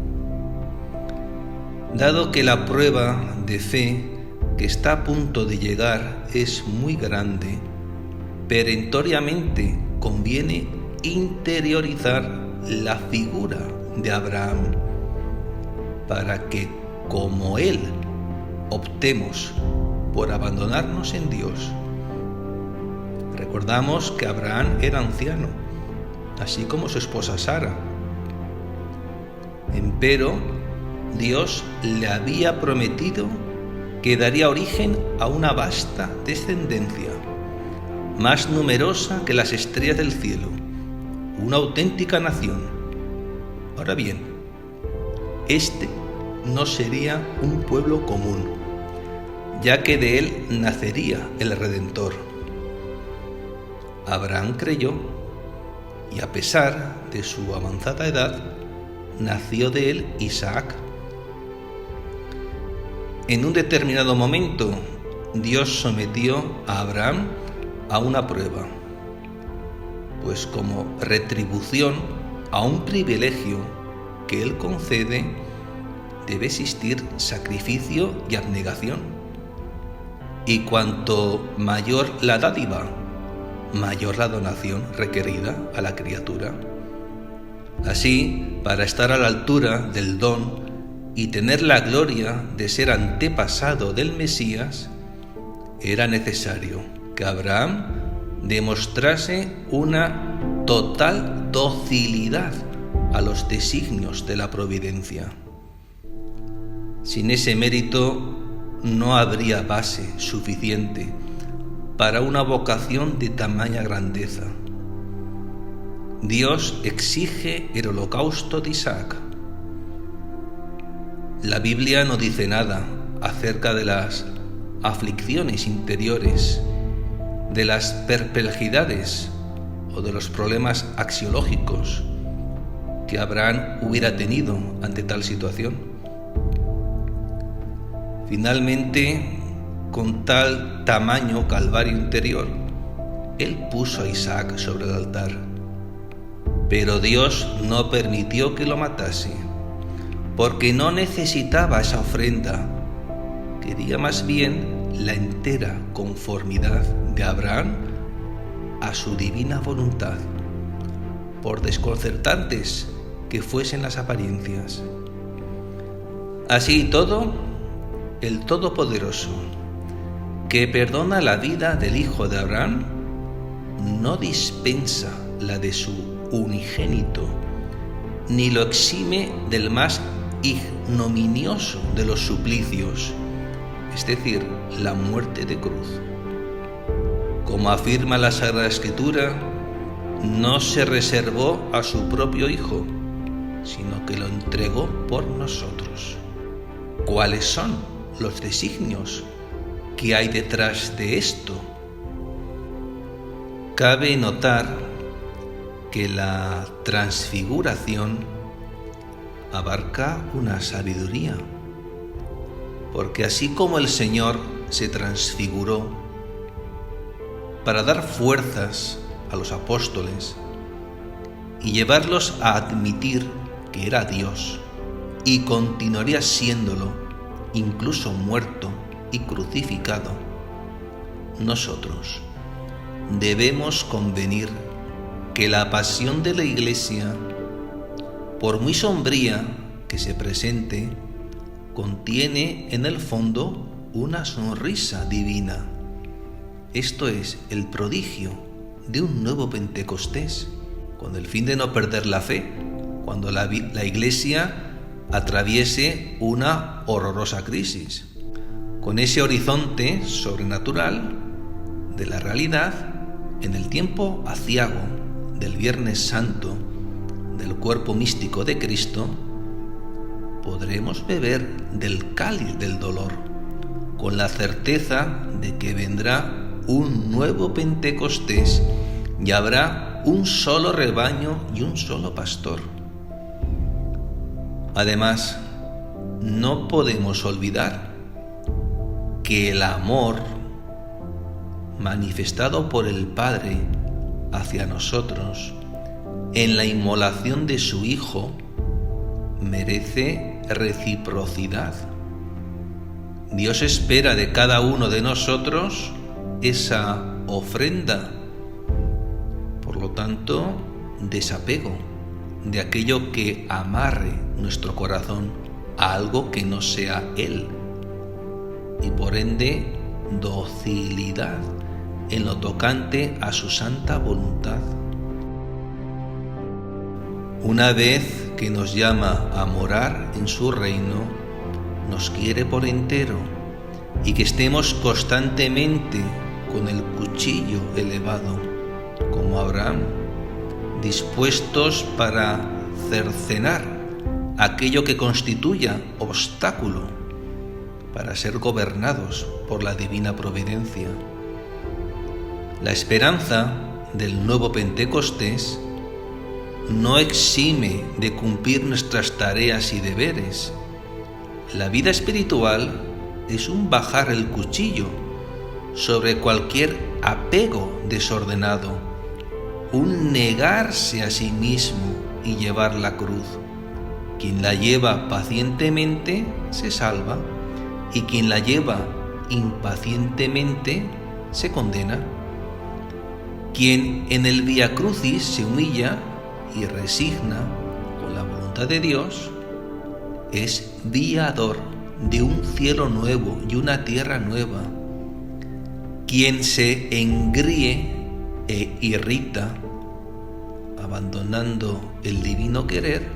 Dado que la prueba de fe que está a punto de llegar es muy grande, perentoriamente conviene interiorizar la figura de Abraham, para que, como él, optemos por abandonarnos en Dios. Recordamos que Abraham era anciano, así como su esposa Sara. Empero, Dios le había prometido que daría origen a una vasta descendencia, más numerosa que las estrellas del cielo, una auténtica nación. Ahora bien, este no sería un pueblo común, ya que de él nacería el Redentor. Abraham creyó, y a pesar de su avanzada edad, nació de él Isaac. En un determinado momento, Dios sometió a Abraham a una prueba, pues como retribución a un privilegio que él concede, debe existir sacrificio y abnegación. Y cuanto mayor la dádiva, mayor la donación requerida a la criatura. Así, para estar a la altura del don y tener la gloria de ser antepasado del Mesías, era necesario que Abraham demostrase una total docilidad a los designios de la providencia. Sin ese mérito no habría base suficiente para una vocación de tamaña grandeza. Dios exige el holocausto de Isaac. La Biblia no dice nada acerca de las aflicciones interiores, de las perplejidades o de los problemas axiológicos que Abraham hubiera tenido ante tal situación. Finalmente, con tal tamaño calvario interior, él puso a Isaac sobre el altar, pero Dios no permitió que lo matase, porque no necesitaba esa ofrenda. Quería más bien la entera conformidad de Abraham a su divina voluntad, por desconcertantes que fuesen las apariencias. Así y todo, el Todopoderoso, que perdona la vida del hijo de Abraham, no dispensa la de su unigénito, ni lo exime del más ignominioso de los suplicios, es decir, la muerte de cruz. Como afirma la Sagrada Escritura, no se reservó a su propio Hijo, sino que lo entregó por nosotros. ¿Cuáles son los designios que hay detrás de esto? Cabe notar que la transfiguración abarca una sabiduría, porque así como el Señor se transfiguró para dar fuerzas a los apóstoles y llevarlos a admitir que era Dios y continuaría siéndolo, incluso muerto y crucificado, nosotros debemos convenir que la pasión de la Iglesia, por muy sombría que se presente, contiene en el fondo una sonrisa divina. Esto es el prodigio de un nuevo Pentecostés, con el fin de no perder la fe cuando la Iglesia atraviese una horrorosa crisis. Con ese horizonte sobrenatural de la realidad, en el tiempo aciago del Viernes Santo del cuerpo místico de Cristo, podremos beber del cáliz del dolor, con la certeza de que vendrá un nuevo Pentecostés y habrá un solo rebaño y un solo pastor. Además, no podemos olvidar que el amor manifestado por el Padre hacia nosotros en la inmolación de su Hijo merece reciprocidad. Dios espera de cada uno de nosotros esa ofrenda. Por lo tanto, desapego de aquello que amarre nuestro corazón a algo que no sea Él, y por ende docilidad en lo tocante a su santa voluntad. Una vez que nos llama a morar en su reino, nos quiere por entero, y que estemos constantemente con el cuchillo elevado, como Abraham, dispuestos para cercenar aquello que constituya obstáculo para ser gobernados por la divina providencia. La esperanza del nuevo Pentecostés no exime de cumplir nuestras tareas y deberes. La vida espiritual es un bajar el cuchillo sobre cualquier apego desordenado, un negarse a sí mismo y llevar la cruz. Quien la lleva pacientemente se salva, y quien la lleva impacientemente se condena. Quien en el Vía Crucis se humilla y resigna con la voluntad de Dios es viador de un cielo nuevo y una tierra nueva. Quien se engríe e irrita, abandonando el divino querer,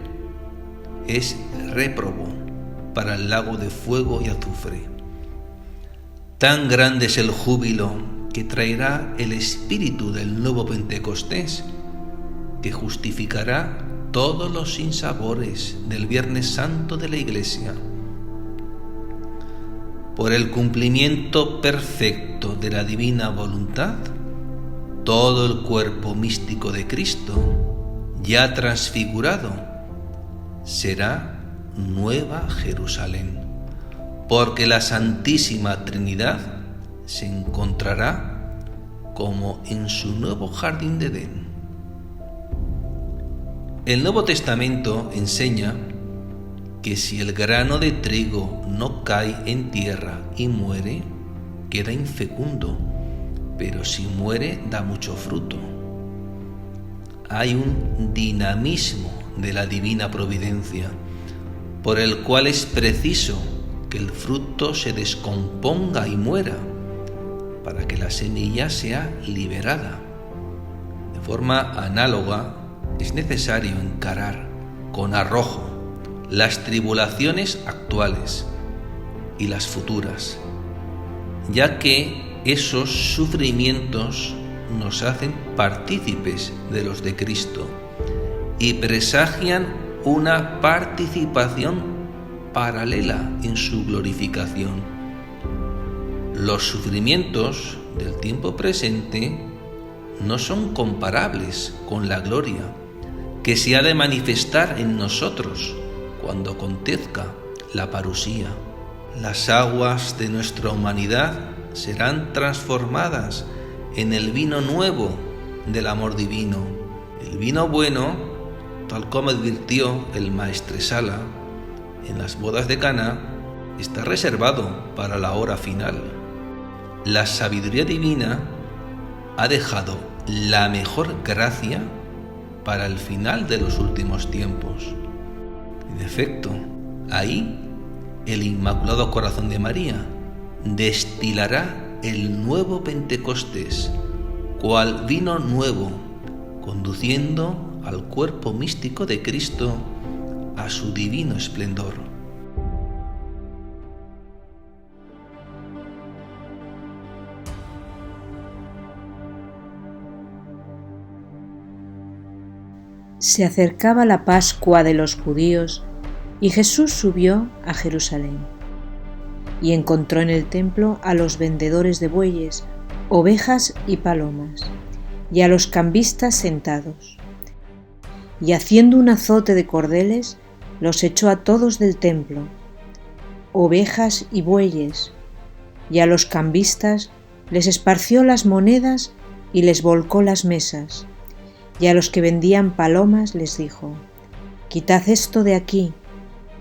es réprobo para el lago de fuego y azufre. Tan grande es el júbilo que traerá el espíritu del nuevo Pentecostés, que justificará todos los sinsabores del Viernes Santo de la Iglesia. Por el cumplimiento perfecto de la divina voluntad, todo el cuerpo místico de Cristo, ya transfigurado, será Nueva Jerusalén, porque la Santísima Trinidad se encontrará como en su nuevo jardín de Edén. El Nuevo Testamento enseña que si el grano de trigo no cae en tierra y muere, queda infecundo, pero si muere da mucho fruto. Hay un dinamismo de la divina providencia, por el cual es preciso que el fruto se descomponga y muera, para que la semilla sea liberada. De forma análoga, es necesario encarar con arrojo las tribulaciones actuales y las futuras, ya que esos sufrimientos nos hacen partícipes de los de Cristo y presagian una participación paralela en su glorificación. Los sufrimientos del tiempo presente no son comparables con la gloria que se ha de manifestar en nosotros cuando acontezca la parusía. Las aguas de nuestra humanidad serán transformadas en el vino nuevo del amor divino. El vino bueno, tal como advirtió el maestresala en las bodas de Caná, está reservado para la hora final. La sabiduría divina ha dejado la mejor gracia para el final de los últimos tiempos. En efecto, ahí el Inmaculado Corazón de María destilará el nuevo Pentecostés, cual vino nuevo, conduciendo al cuerpo místico de Cristo a su divino esplendor. Se acercaba la Pascua de los judíos y Jesús subió a Jerusalén y encontró en el templo a los vendedores de bueyes, ovejas y palomas, y a los cambistas sentados. Y haciendo un azote de cordeles, los echó a todos del templo, ovejas y bueyes, y a los cambistas les esparció las monedas y les volcó las mesas, y a los que vendían palomas les dijo: «Quitad esto de aquí,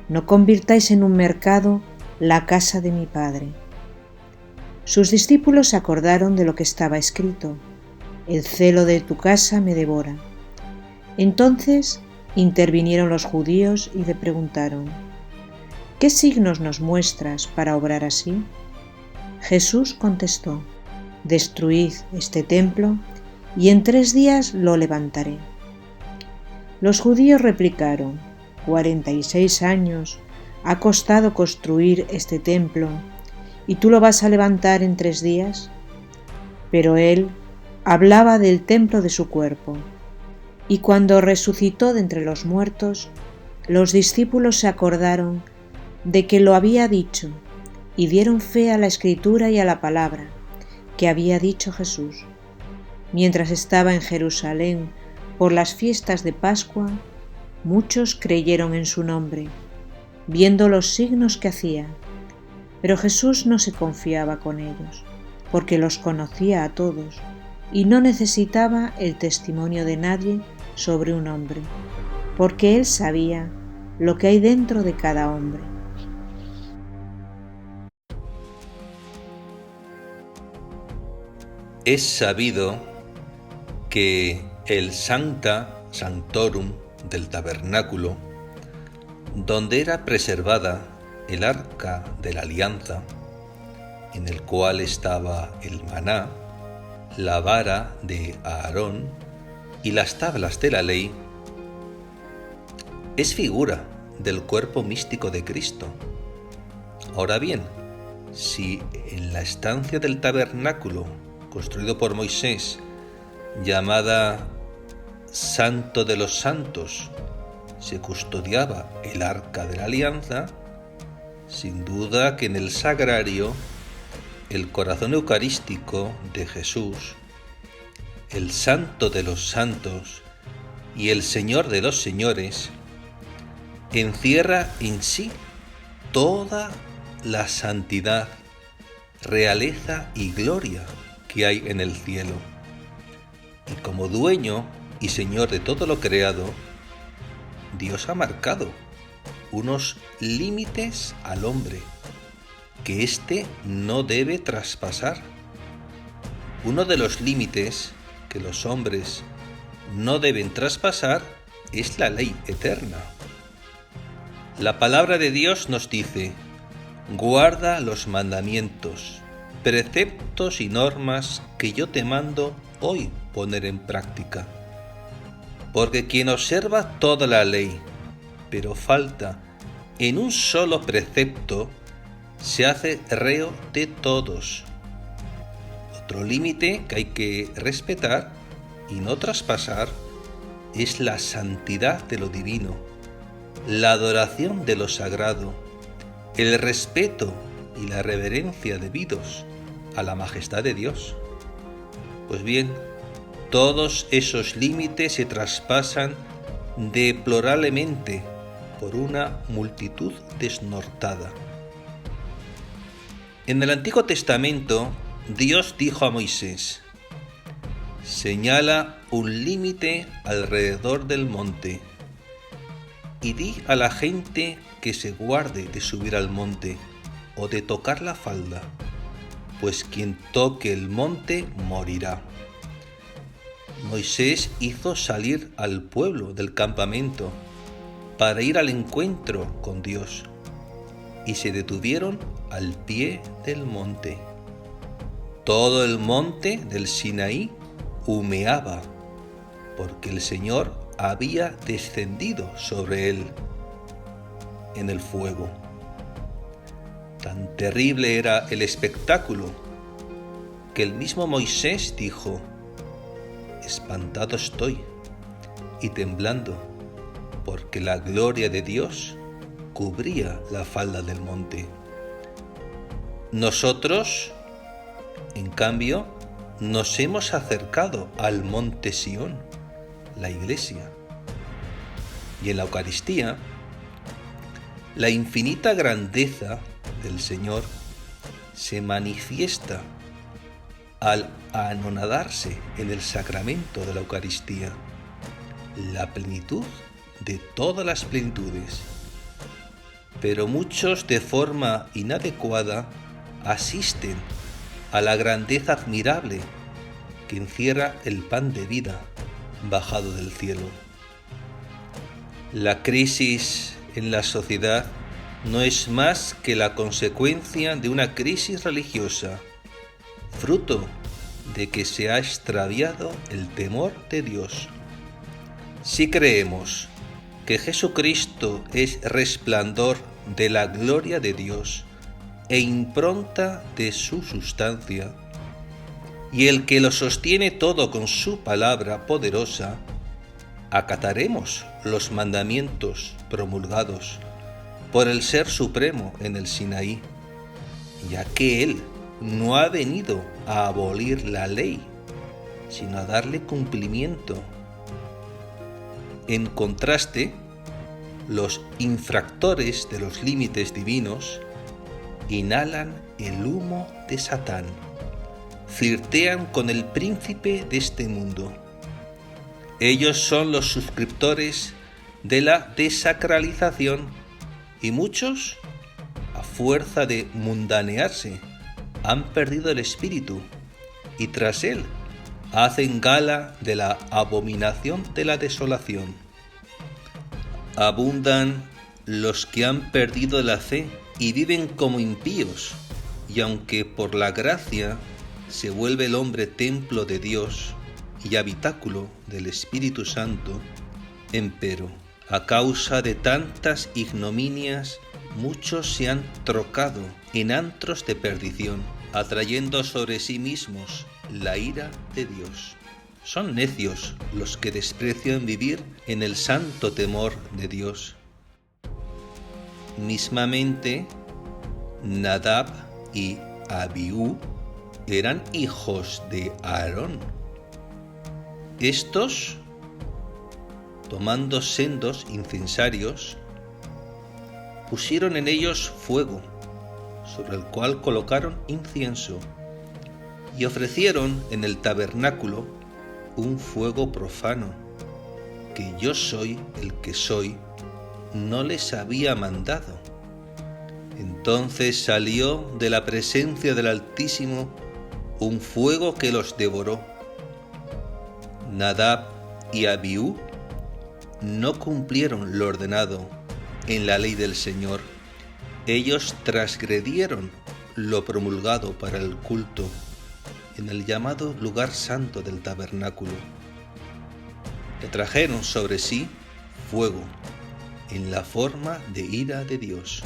no convirtáis en un mercado la casa de mi Padre». Sus discípulos se acordaron de lo que estaba escrito: «El celo de tu casa me devora». Entonces intervinieron los judíos y le preguntaron: «¿Qué signos nos muestras para obrar así?». Jesús contestó: «Destruid este templo y en 3 días lo levantaré». Los judíos replicaron: 46 años ha costado construir este templo, ¿y tú lo vas a levantar en 3 días? Pero él hablaba del templo de su cuerpo. Y cuando resucitó de entre los muertos, los discípulos se acordaron de que lo había dicho y dieron fe a la Escritura y a la palabra que había dicho Jesús. Mientras estaba en Jerusalén por las fiestas de Pascua, muchos creyeron en su nombre, viendo los signos que hacía. Pero Jesús no se confiaba con ellos, porque los conocía a todos y no necesitaba el testimonio de nadie sobre un hombre, porque él sabía lo que hay dentro de cada hombre. Es sabido que el Sancta Sanctorum del tabernáculo, donde era preservada el arca de la alianza, en el cual estaba el maná, la vara de Aarón y las tablas de la ley, es figura del cuerpo místico de Cristo. Ahora bien, si en la estancia del tabernáculo construido por Moisés, llamada Santo de los Santos, se custodiaba el arca de la alianza, sin duda que en el sagrario el corazón eucarístico de Jesús, el Santo de los Santos y el Señor de los Señores, encierra en sí toda la santidad, realeza y gloria que hay en el cielo. Y como dueño y Señor de todo lo creado, Dios ha marcado unos límites al hombre que éste no debe traspasar. Uno de los límites que los hombres no deben traspasar es la ley eterna. La palabra de Dios nos dice: guarda los mandamientos, preceptos y normas que yo te mando hoy poner en práctica. Porque quien observa toda la ley, pero falta en un solo precepto, se hace reo de todos. Otro límite que hay que respetar y no traspasar es la santidad de lo divino, la adoración de lo sagrado, el respeto y la reverencia debidos a la majestad de Dios. Pues bien, todos esos límites se traspasan deplorablemente por una multitud desnortada. En el Antiguo Testamento, Dios dijo a Moisés: señala un límite alrededor del monte y di a la gente que se guarde de subir al monte o de tocar la falda, pues quien toque el monte morirá. Moisés hizo salir al pueblo del campamento para ir al encuentro con Dios, y se detuvieron al pie del monte. Todo el monte del Sinaí humeaba, porque el Señor había descendido sobre él en el fuego. Tan terrible era el espectáculo que el mismo Moisés dijo: espantado estoy y temblando, porque la gloria de Dios cubría la falda del monte. Nosotros, en cambio, nos hemos acercado al monte Sión, la Iglesia, y en la Eucaristía, la infinita grandeza del Señor se manifiesta al anonadarse en el sacramento de la Eucaristía, la plenitud de todas las plenitudes. Pero muchos, de forma inadecuada, asisten a la grandeza admirable que encierra el pan de vida bajado del cielo. La crisis en la sociedad no es más que la consecuencia de una crisis religiosa, fruto de que se ha extraviado el temor de Dios. Si creemos que Jesucristo es resplandor de la gloria de Dios e impronta de su sustancia, y el que lo sostiene todo con su palabra poderosa, acataremos los mandamientos promulgados por el Ser Supremo en el Sinaí, ya que Él no ha venido a abolir la ley, sino a darle cumplimiento. En contraste, los infractores de los límites divinos inhalan el humo de Satán, flirtean con el príncipe de este mundo. Ellos son los suscriptores de la desacralización y muchos, a fuerza de mundanearse, han perdido el espíritu y tras él hacen gala de la abominación de la desolación. Abundan los que han perdido la fe y viven como impíos, y aunque por la gracia se vuelve el hombre templo de Dios y habitáculo del Espíritu Santo, empero, a causa de tantas ignominias, muchos se han trocado en antros de perdición, atrayendo sobre sí mismos la ira de Dios. Son necios los que desprecian vivir en el santo temor de Dios. Mismamente, Nadab y Abiú eran hijos de Aarón. Estos, tomando sendos incensarios, pusieron en ellos fuego, sobre el cual colocaron incienso, y ofrecieron en el tabernáculo un fuego profano, que yo soy el que soy, no les había mandado. Entonces salió de la presencia del Altísimo un fuego que los devoró. Nadab y Abiú no cumplieron lo ordenado en la ley del Señor. Ellos transgredieron lo promulgado para el culto en el llamado lugar santo del tabernáculo. Le trajeron sobre sí fuego en la forma de ira de Dios.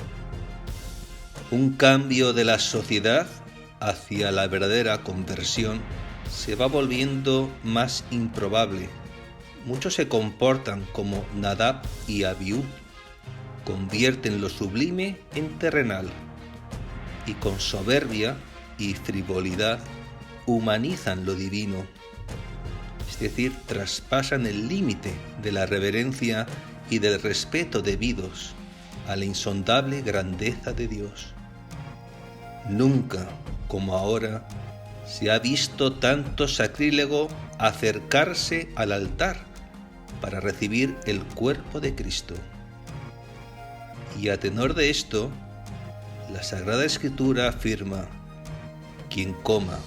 Un cambio de la sociedad hacia la verdadera conversión se va volviendo más improbable. Muchos se comportan como Nadab y Abiú, convierten lo sublime en terrenal y con soberbia y frivolidad humanizan lo divino, es decir, traspasan el límite de la reverencia y del respeto debidos a la insondable grandeza de Dios. Nunca, como ahora, se ha visto tanto sacrílego acercarse al altar para recibir el cuerpo de Cristo. Y a tenor de esto, la Sagrada Escritura afirma: quien coma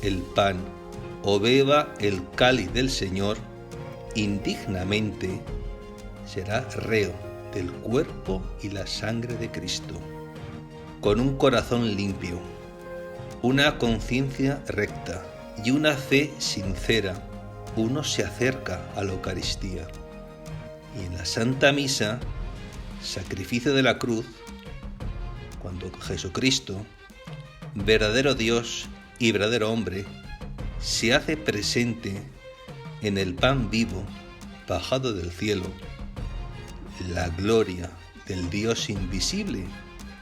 el pan o beba el cáliz del Señor indignamente será reo del cuerpo y la sangre de Cristo. Con un corazón limpio, una conciencia recta y una fe sincera, uno se acerca a la Eucaristía. Y en la Santa Misa, sacrificio de la cruz, cuando Jesucristo, verdadero Dios y verdadero hombre, se hace presente en el pan vivo bajado del cielo, la gloria del Dios invisible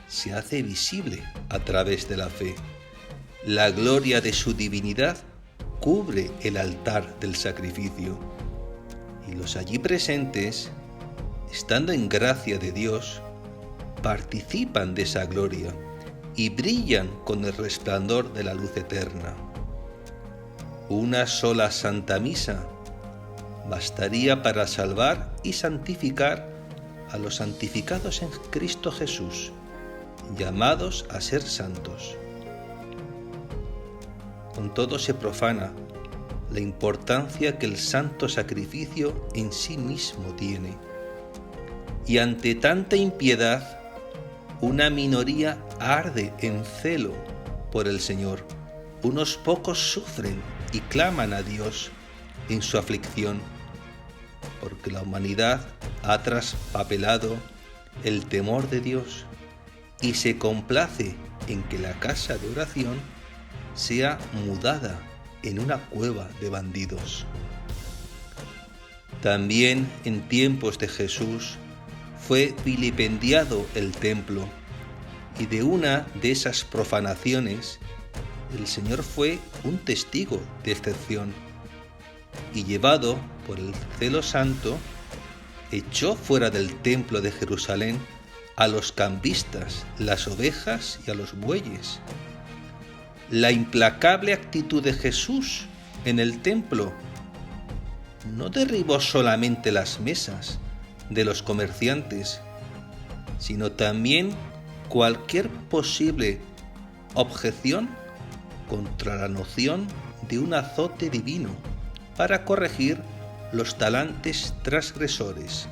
se hace visible a través de la fe. La gloria de su divinidad cubre el altar del sacrificio, y los allí presentes, estando en gracia de Dios, participan de esa gloria y brillan con el resplandor de la luz eterna. Una sola Santa Misa bastaría para salvar y santificar a los santificados en Cristo Jesús, llamados a ser santos. Con todo se profana la importancia que el santo sacrificio en sí mismo tiene. Y ante tanta impiedad, una minoría arde en celo por el Señor. Unos pocos sufren y claman a Dios en su aflicción, porque la humanidad ha traspapelado el temor de Dios y se complace en que la casa de oración sea mudada en una cueva de bandidos. También en tiempos de Jesús fue vilipendiado el templo, y de una de esas profanaciones el Señor fue un testigo de excepción, y llevado por el celo santo, echó fuera del templo de Jerusalén a los cambistas, las ovejas y a los bueyes. La implacable actitud de Jesús en el templo no derribó solamente las mesas de los comerciantes, sino también cualquier posible objeción contra la noción de un azote divino para corregir los talantes transgresores.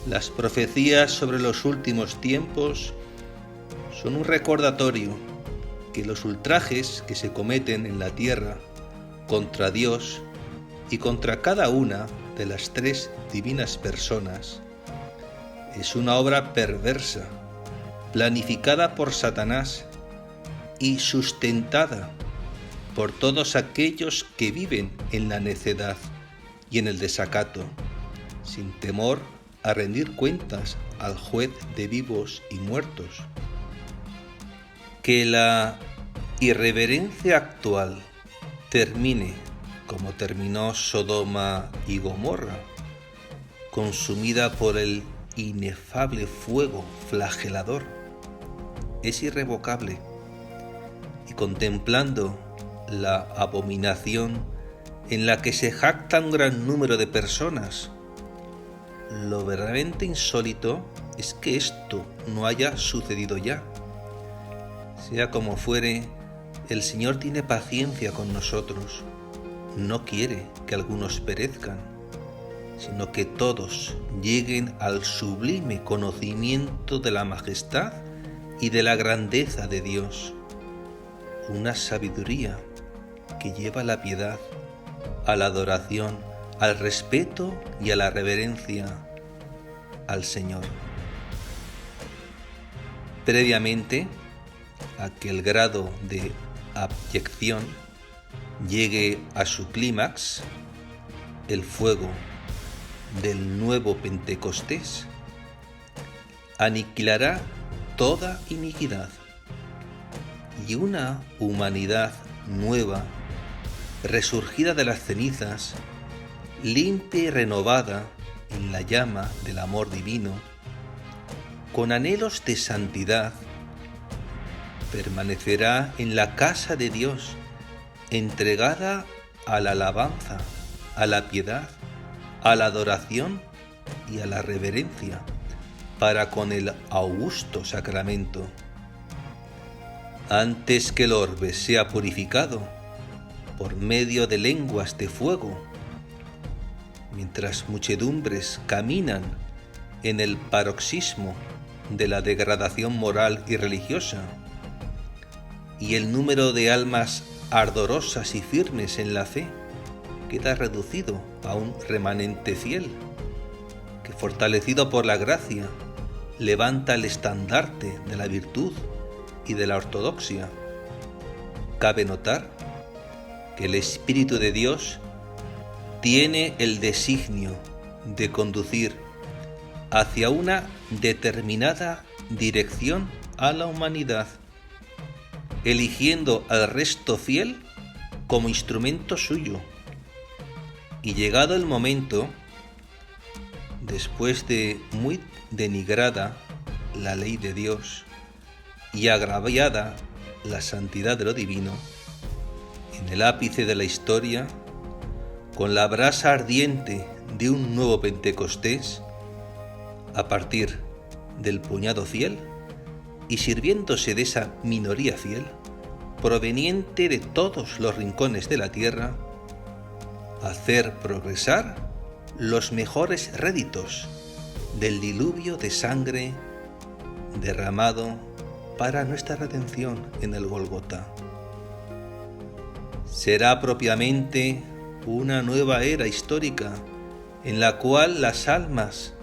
Las profecías sobre los últimos tiempos son un recordatorio que los ultrajes que se cometen en la tierra contra Dios y contra cada una de las tres divinas personas es una obra perversa, planificada por Satanás y sustentada por todos aquellos que viven en la necedad y en el desacato, sin temor a rendir cuentas al juez de vivos y muertos. Que la irreverencia actual termine como terminó Sodoma y Gomorra, consumida por el inefable fuego flagelador, es irrevocable, y contemplando la abominación en la que se jacta un gran número de personas, lo verdaderamente insólito es que esto no haya sucedido ya. Sea como fuere, el Señor tiene paciencia con nosotros. No quiere que algunos perezcan, sino que todos lleguen al sublime conocimiento de la majestad y de la grandeza de Dios. Una sabiduría que lleva a la piedad, a la adoración, al respeto y a la reverencia al Señor. Previamente a que el grado de abyección llegue a su clímax, el fuego del nuevo Pentecostés aniquilará toda iniquidad, y una humanidad nueva, resurgida de las cenizas, limpia y renovada en la llama del amor divino, con anhelos de santidad, permanecerá en la casa de Dios, entregada a la alabanza, a la piedad, a la adoración y a la reverencia, para con el augusto sacramento. Antes que el orbe sea purificado por medio de lenguas de fuego, mientras muchedumbres caminan en el paroxismo de la degradación moral y religiosa, y el número de almas ardorosas y firmes en la fe queda reducido a un remanente fiel, que fortalecido por la gracia levanta el estandarte de la virtud y de la ortodoxia. Cabe notar que el Espíritu de Dios tiene el designio de conducir hacia una determinada dirección a la humanidad, eligiendo al resto fiel como instrumento suyo. Y llegado el momento, después de muy denigrada la ley de Dios y agraviada la santidad de lo divino, en el ápice de la historia, con la brasa ardiente de un nuevo Pentecostés, a partir del puñado fiel y sirviéndose de esa minoría fiel, proveniente de todos los rincones de la tierra, hacer progresar los mejores réditos del diluvio de sangre derramado para nuestra redención en el Gólgota. Será propiamente una nueva era histórica en la cual las almas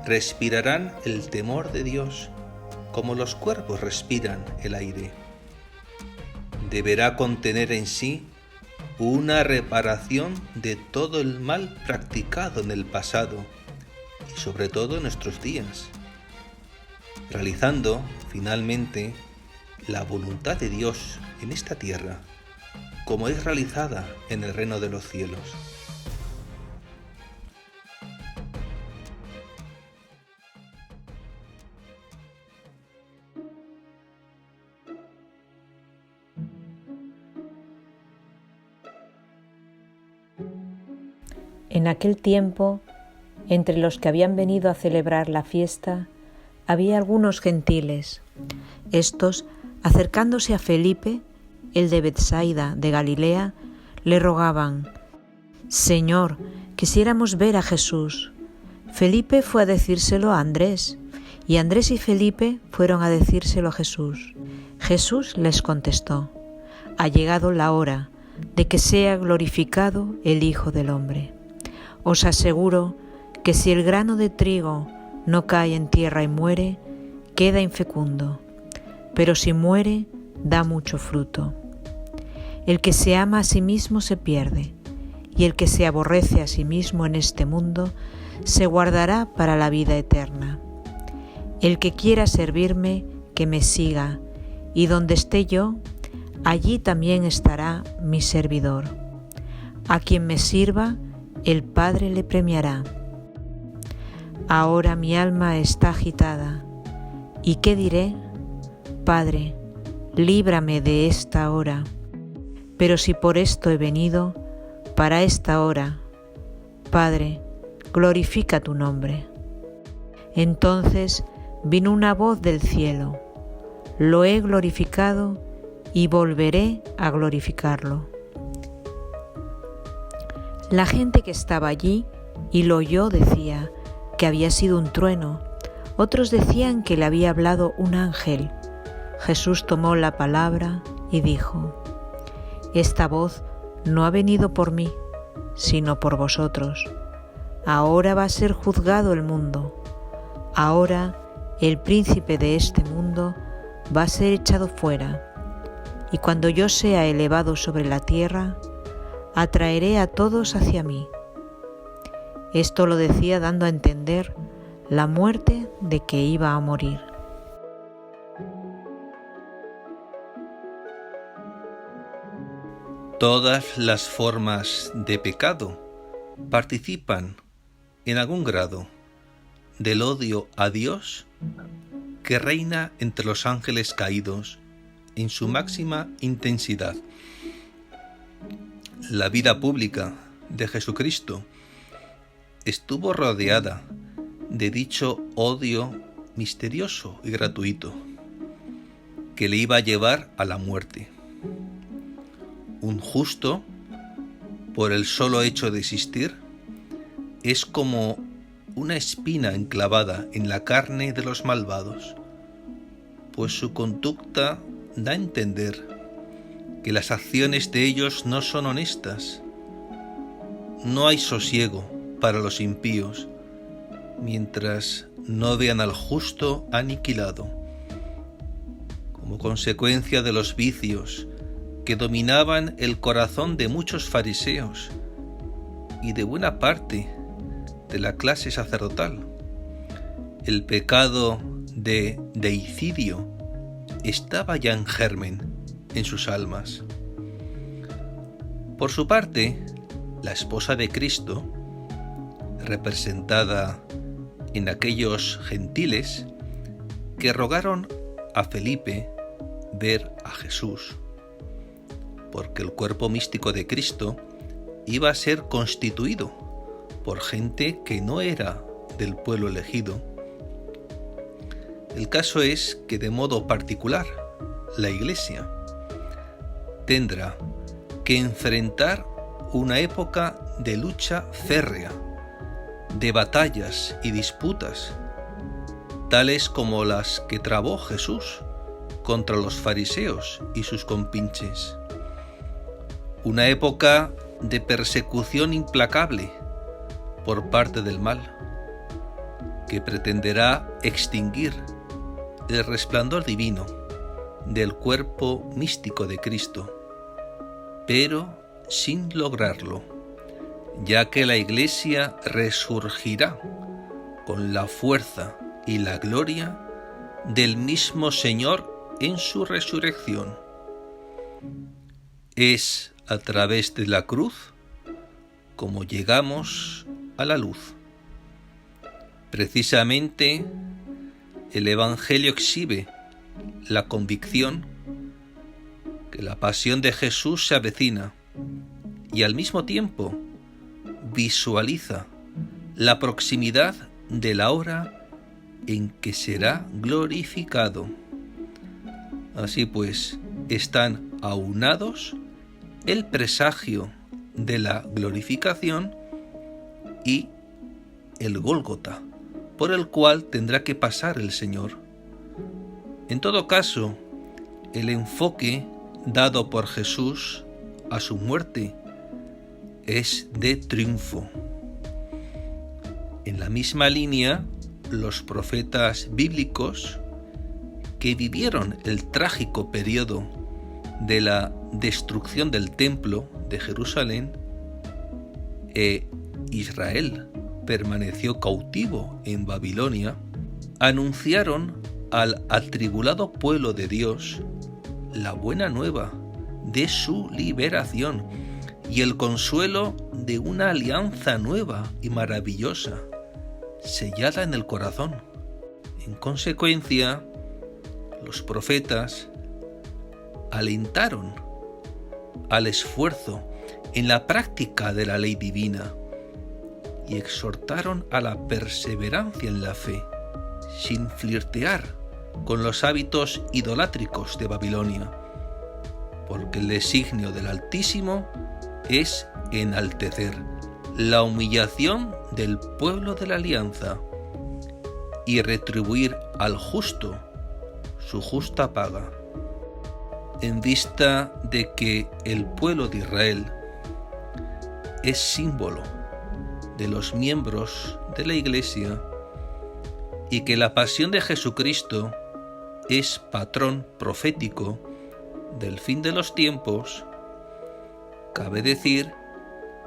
respirarán el temor de Dios como los cuerpos respiran el aire. Deberá contener en sí una reparación de todo el mal practicado en el pasado y sobre todo en nuestros días, realizando finalmente la voluntad de Dios en esta tierra, como es realizada en el reino de los cielos. En aquel tiempo, entre los que habían venido a celebrar la fiesta, había algunos gentiles. Estos, acercándose a Felipe, el de Betsaida de Galilea, le rogaban: «Señor, quisiéramos ver a Jesús». Felipe fue a decírselo a Andrés, y Andrés y Felipe fueron a decírselo a Jesús. Jesús les contestó: «Ha llegado la hora de que sea glorificado el Hijo del Hombre. Os aseguro que si el grano de trigo no cae en tierra y muere, queda infecundo, pero si muere, da mucho fruto. El que se ama a sí mismo se pierde, y el que se aborrece a sí mismo en este mundo se guardará para la vida eterna. El que quiera servirme, que me siga, y donde esté yo, allí también estará mi servidor. A quien me sirva, el Padre le premiará. Ahora mi alma está agitada, ¿y qué diré? Padre, líbrame de esta hora. Pero si por esto he venido, para esta hora, Padre, glorifica tu nombre». Entonces vino una voz del cielo: «Lo he glorificado y volveré a glorificarlo». La gente que estaba allí y lo oyó decía que había sido un trueno. Otros decían que le había hablado un ángel. Jesús tomó la palabra y dijo: «Esta voz no ha venido por mí, sino por vosotros. Ahora va a ser juzgado el mundo. Ahora el príncipe de este mundo va a ser echado fuera. Y cuando yo sea elevado sobre la tierra, atraeré a todos hacia mí». Esto lo decía dando a entender la muerte de que iba a morir. Todas las formas de pecado participan en algún grado, del odio a Dios que reina entre los ángeles caídos en su máxima intensidad. La vida pública de Jesucristo estuvo rodeada de dicho odio misterioso y gratuito que le iba a llevar a la muerte. Un justo, por el solo hecho de existir, es como una espina enclavada en la carne de los malvados, pues su conducta da a entender que las acciones de ellos no son honestas. No hay sosiego para los impíos, mientras no vean al justo aniquilado. Como consecuencia de los vicios que dominaban el corazón de muchos fariseos y de buena parte de la clase sacerdotal, el pecado de deicidio estaba ya en germen en sus almas. Por su parte, la esposa de Cristo, representada en aquellos gentiles que rogaron a Felipe ver a Jesús, porque el cuerpo místico de Cristo iba a ser constituido por gente que no era del pueblo elegido. El caso es que de modo particular, la Iglesia tendrá que enfrentar una época de lucha férrea, de batallas y disputas, tales como las que trabó Jesús contra los fariseos y sus compinches. Una época de persecución implacable por parte del mal, que pretenderá extinguir el resplandor divino del cuerpo místico de Cristo, pero sin lograrlo, ya que la Iglesia resurgirá con la fuerza y la gloria del mismo Señor en su resurrección. Es a través de la cruz como llegamos a la luz. Precisamente, el Evangelio exhibe la convicción que la pasión de Jesús se avecina y al mismo tiempo visualiza la proximidad de la hora en que será glorificado. Así pues, están aunados el presagio de la glorificación y el Gólgota, por el cual tendrá que pasar el Señor. En todo caso, el enfoque dado por Jesús a su muerte es de triunfo. En la misma línea, los profetas bíblicos que vivieron el trágico periodo de la destrucción del templo de Jerusalén e Israel permaneció cautivo en Babilonia, anunciaron al atribulado pueblo de Dios la buena nueva de su liberación y el consuelo de una alianza nueva y maravillosa, sellada en el corazón. En consecuencia, los profetas alentaron al esfuerzo en la práctica de la ley divina y exhortaron a la perseverancia en la fe, sin flirtear con los hábitos idolátricos de Babilonia, porque el designio del Altísimo es enaltecer la humillación del pueblo de la alianza y retribuir al justo su justa paga. En vista de que el pueblo de Israel es símbolo de los miembros de la Iglesia y que la pasión de Jesucristo es patrón profético del fin de los tiempos, cabe decir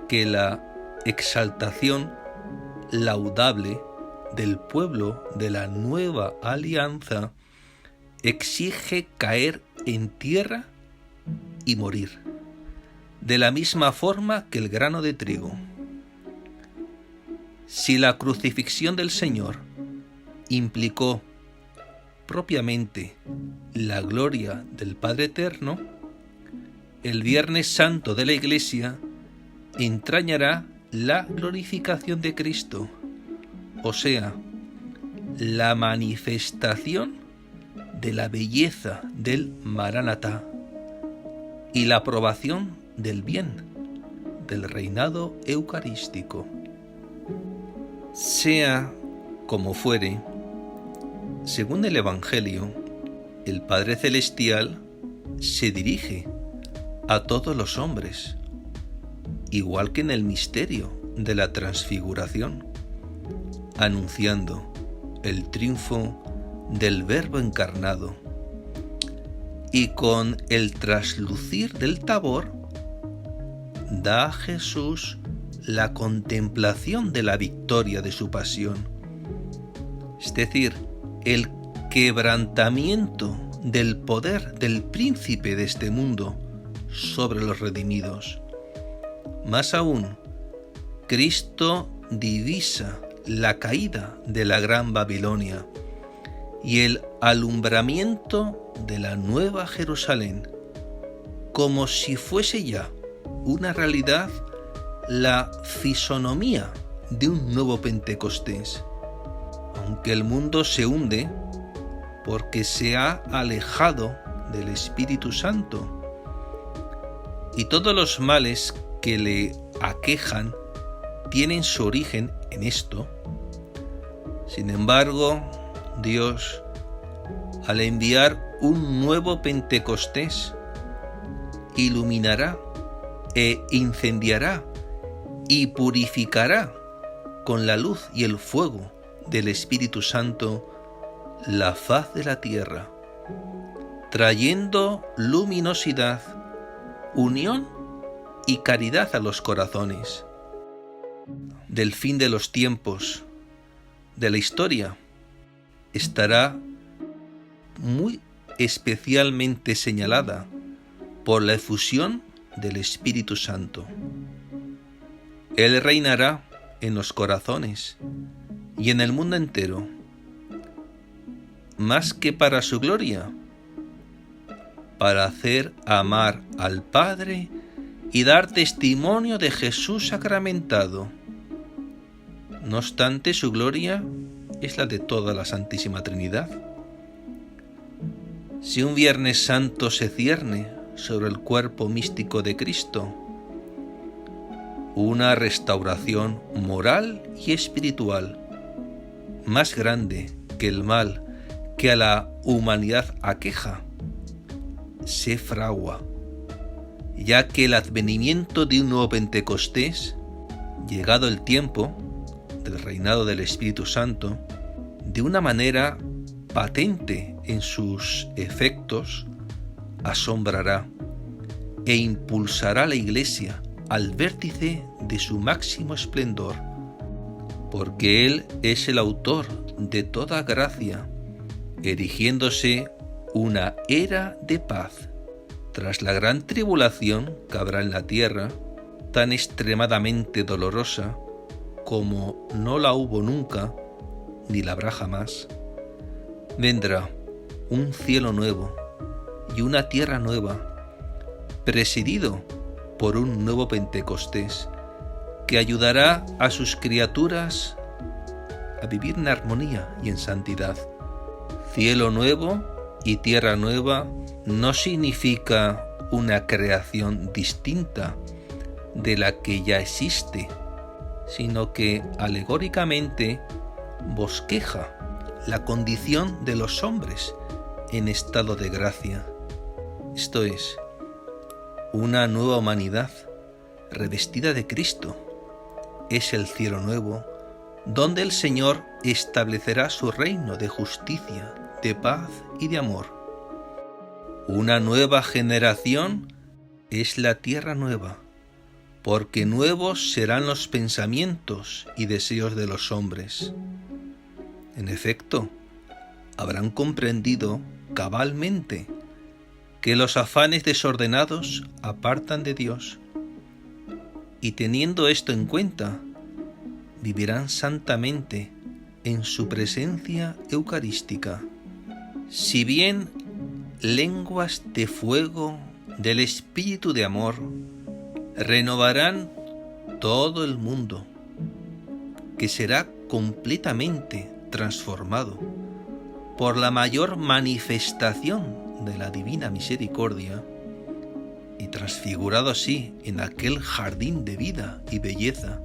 que la exaltación laudable del pueblo de la nueva alianza exige caer en tierra y morir, de la misma forma que el grano de trigo. Si la crucifixión del Señor implicó propiamente la gloria del Padre Eterno, el Viernes Santo de la Iglesia entrañará la glorificación de Cristo, o sea, la manifestación de la belleza del Maránata y la aprobación del bien del reinado eucarístico. Sea como fuere, según el Evangelio, el Padre Celestial se dirige a todos los hombres, igual que en el misterio de la transfiguración, anunciando el triunfo del Verbo encarnado, y con el traslucir del Tabor da a Jesús la contemplación de la victoria de su pasión, es decir, el quebrantamiento del poder del príncipe de este mundo sobre los redimidos. Más aún, Cristo divisa la caída de la gran Babilonia y el alumbramiento de la nueva Jerusalén, como si fuese ya una realidad la fisonomía de un nuevo Pentecostés. Aunque el mundo se hunde porque se ha alejado del Espíritu Santo y todos los males que le aquejan tienen su origen en esto, sin embargo, Dios, al enviar un nuevo Pentecostés, iluminará e incendiará y purificará con la luz y el fuego del Espíritu Santo la faz de la tierra, trayendo luminosidad, unión y caridad a los corazones. Del fin de los tiempos, de la historia, estará muy especialmente señalada por la efusión del Espíritu Santo. Él reinará en los corazones y en el mundo entero, más que para su gloria, para hacer amar al Padre y dar testimonio de Jesús sacramentado. No obstante, su gloria es la de toda la Santísima Trinidad. Si un Viernes Santo se cierne sobre el cuerpo místico de Cristo, una restauración moral y espiritual más grande que el mal que a la humanidad aqueja, se fragua, ya que el advenimiento de un nuevo Pentecostés, llegado el tiempo del reinado del Espíritu Santo, de una manera patente en sus efectos, asombrará e impulsará a la Iglesia al vértice de su máximo esplendor, porque Él es el autor de toda gracia, erigiéndose una era de paz tras la gran tribulación que habrá en la tierra, tan extremadamente dolorosa como no la hubo nunca ni la habrá jamás. Vendrá un cielo nuevo y una tierra nueva, presidido por un nuevo Pentecostés, que ayudará a sus criaturas a vivir en armonía y en santidad. Cielo nuevo y tierra nueva no significa una creación distinta de la que ya existe, sino que alegóricamente bosqueja la condición de los hombres en estado de gracia. Esto es, una nueva humanidad revestida de Cristo. Es el cielo nuevo, donde el Señor establecerá su reino de justicia, de paz y de amor. Una nueva generación es la tierra nueva, porque nuevos serán los pensamientos y deseos de los hombres. En efecto, habrán comprendido cabalmente que los afanes desordenados apartan de Dios, y teniendo esto en cuenta, vivirán santamente en su presencia eucarística. Si bien lenguas de fuego del Espíritu de amor renovarán todo el mundo, que será completamente transformado por la mayor manifestación de la divina misericordia y transfigurado así en aquel jardín de vida y belleza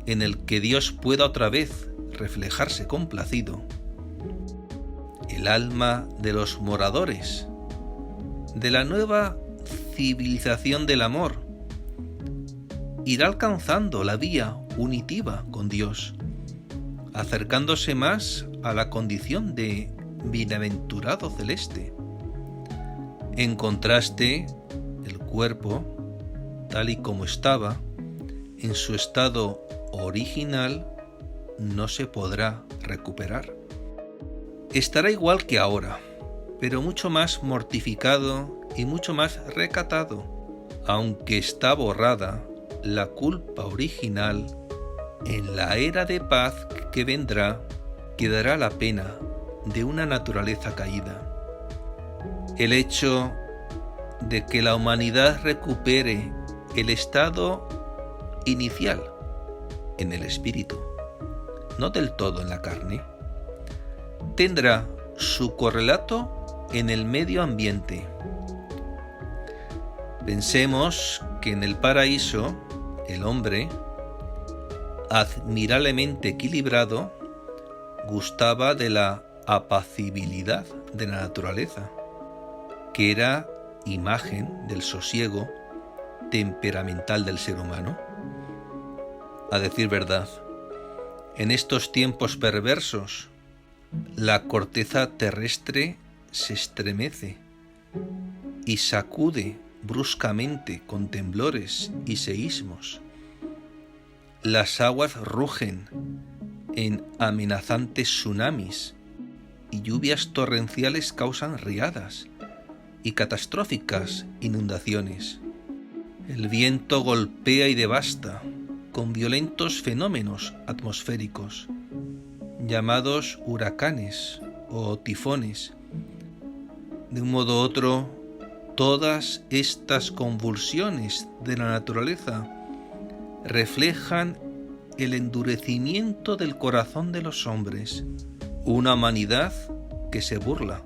en el que Dios pueda otra vez reflejarse complacido. El alma de los moradores de la nueva civilización del amor irá alcanzando la vía unitiva con Dios, acercándose más a la condición de bienaventurado celeste. En contraste, el cuerpo, tal y como estaba, en su estado original, no se podrá recuperar. Estará igual que ahora, pero mucho más mortificado y mucho más recatado, aunque está borrada la culpa original. En la era de paz que vendrá, quedará la pena de una naturaleza caída. El hecho de que la humanidad recupere el estado inicial en el espíritu, no del todo en la carne, tendrá su correlato en el medio ambiente. Pensemos que en el paraíso el hombre, admirablemente equilibrado, gustaba de la apacibilidad de la naturaleza, que era imagen del sosiego temperamental del ser humano. A decir verdad, en estos tiempos perversos, la corteza terrestre se estremece y sacude bruscamente con temblores y seísmos. Las aguas rugen en amenazantes tsunamis y lluvias torrenciales causan riadas y catastróficas inundaciones. El viento golpea y devasta con violentos fenómenos atmosféricos, llamados huracanes o tifones. De un modo u otro, todas estas convulsiones de la naturaleza reflejan el endurecimiento del corazón de los hombres, una humanidad que se burla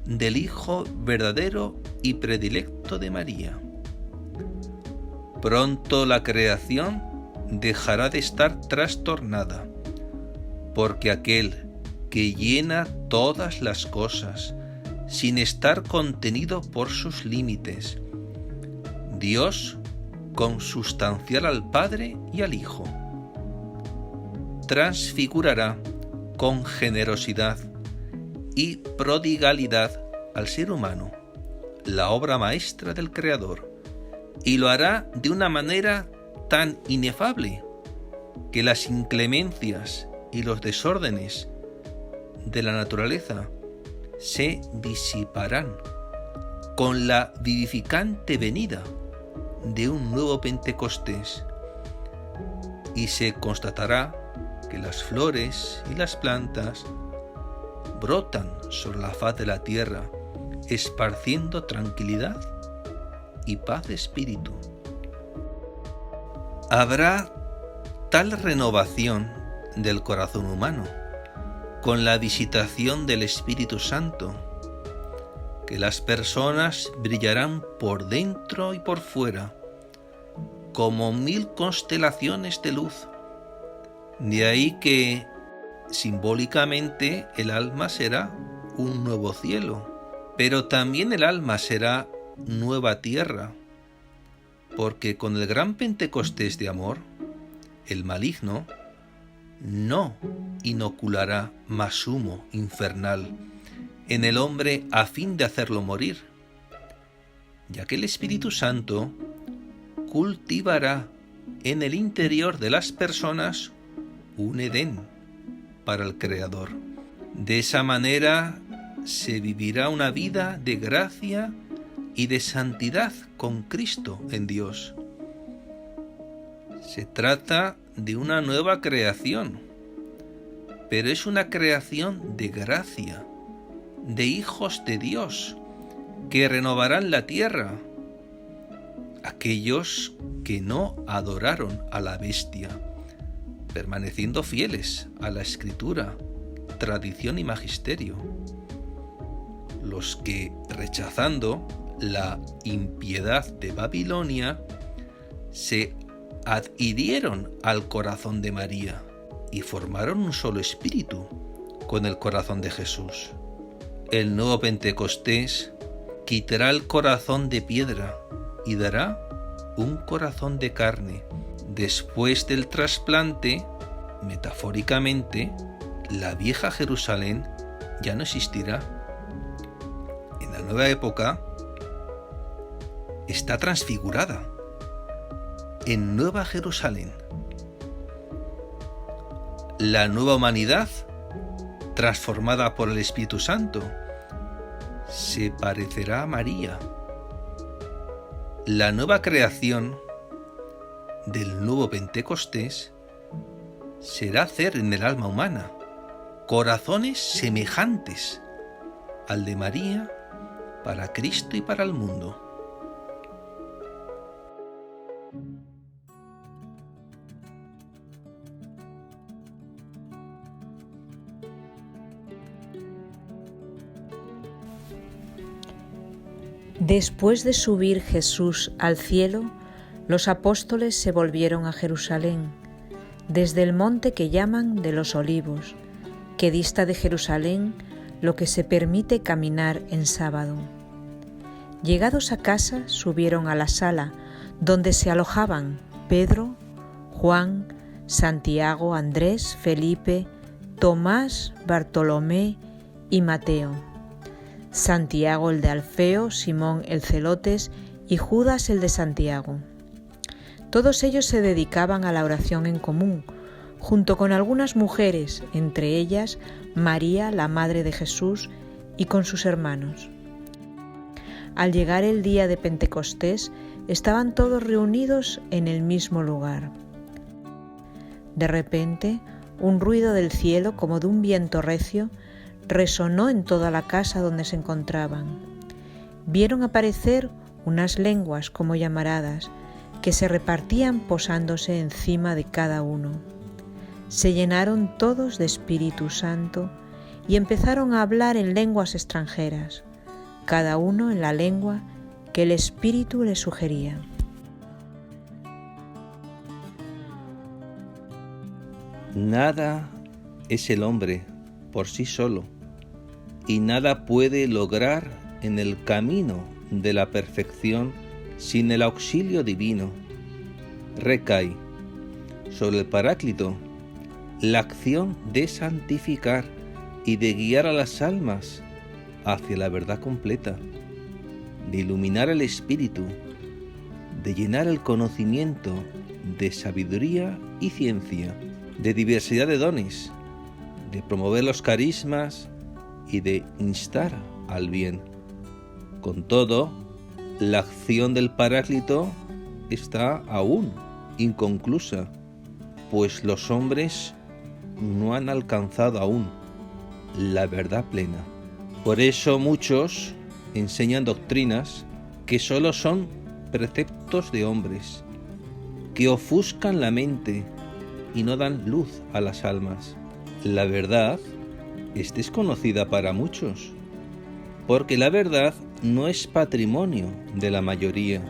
del Hijo verdadero y predilecto de María. Pronto la creación dejará de estar trastornada, porque aquel que llena todas las cosas sin estar contenido por sus límites, Dios, consustancial al Padre y al Hijo, transfigurará con generosidad y prodigalidad al ser humano, la obra maestra del Creador, y lo hará de una manera tan inefable que las inclemencias y los desórdenes de la naturaleza se disiparán con la vivificante venida de un nuevo Pentecostés, y se constatará que las flores y las plantas brotan sobre la faz de la tierra, esparciendo tranquilidad y paz de espíritu. Habrá tal renovación del corazón humano con la visitación del Espíritu Santo, que las personas brillarán por dentro y por fuera como 1000 constelaciones de luz. De ahí que simbólicamente el alma será un nuevo cielo, pero también el alma será nueva tierra, porque con el gran Pentecostés de amor, el maligno no inoculará más humo infernal en el hombre a fin de hacerlo morir, ya que el Espíritu Santo cultivará en el interior de las personas un Edén para el Creador. De esa manera se vivirá una vida de gracia y de santidad con Cristo en Dios. Se trata de una nueva creación, pero es una creación de gracia, de hijos de Dios, que renovarán la tierra, aquellos que no adoraron a la bestia, permaneciendo fieles a la Escritura, tradición y magisterio. Los que, rechazando la impiedad de Babilonia, se adhirieron al corazón de María y formaron un solo espíritu con el corazón de Jesús. El nuevo Pentecostés quitará el corazón de piedra y dará un corazón de carne. Después del trasplante, metafóricamente, la vieja Jerusalén ya no existirá. En la nueva época está transfigurada en Nueva Jerusalén. La nueva humanidad, transformada por el Espíritu Santo, se parecerá a María. La nueva creación del nuevo Pentecostés será hacer en el alma humana corazones semejantes al de María para Cristo y para el mundo. Después de subir Jesús al cielo, los apóstoles se volvieron a Jerusalén, desde el monte que llaman de los Olivos, que dista de Jerusalén lo que se permite caminar en sábado. Llegados a casa, subieron a la sala donde se alojaban Pedro, Juan, Santiago, Andrés, Felipe, Tomás, Bartolomé y Mateo, Santiago el de Alfeo, Simón el Celotes y Judas el de Santiago. Todos ellos se dedicaban a la oración en común, junto con algunas mujeres, entre ellas María, la madre de Jesús, y con sus hermanos. Al llegar el día de Pentecostés, estaban todos reunidos en el mismo lugar. De repente, un ruido del cielo, como de un viento recio, resonó en toda la casa donde se encontraban. Vieron aparecer unas lenguas como llamaradas, que se repartían posándose encima de cada uno. Se llenaron todos de Espíritu Santo y empezaron a hablar en lenguas extranjeras, cada uno en la lengua que el Espíritu le sugería. Nada es el hombre por sí solo, y nada puede lograr en el camino de la perfección sin el auxilio divino. Recae sobre el Paráclito la acción de santificar y de guiar a las almas hacia la verdad completa, de iluminar el espíritu, de llenar el conocimiento de sabiduría y ciencia, de diversidad de dones, de promover los carismas y de instar al bien. Con todo, la acción del Paráclito está aún inconclusa, pues los hombres no han alcanzado aún la verdad plena. Por eso muchos enseñan doctrinas que solo son preceptos de hombres, que ofuscan la mente y no dan luz a las almas. La verdad es desconocida para muchos, porque la verdad no es patrimonio de la mayoría.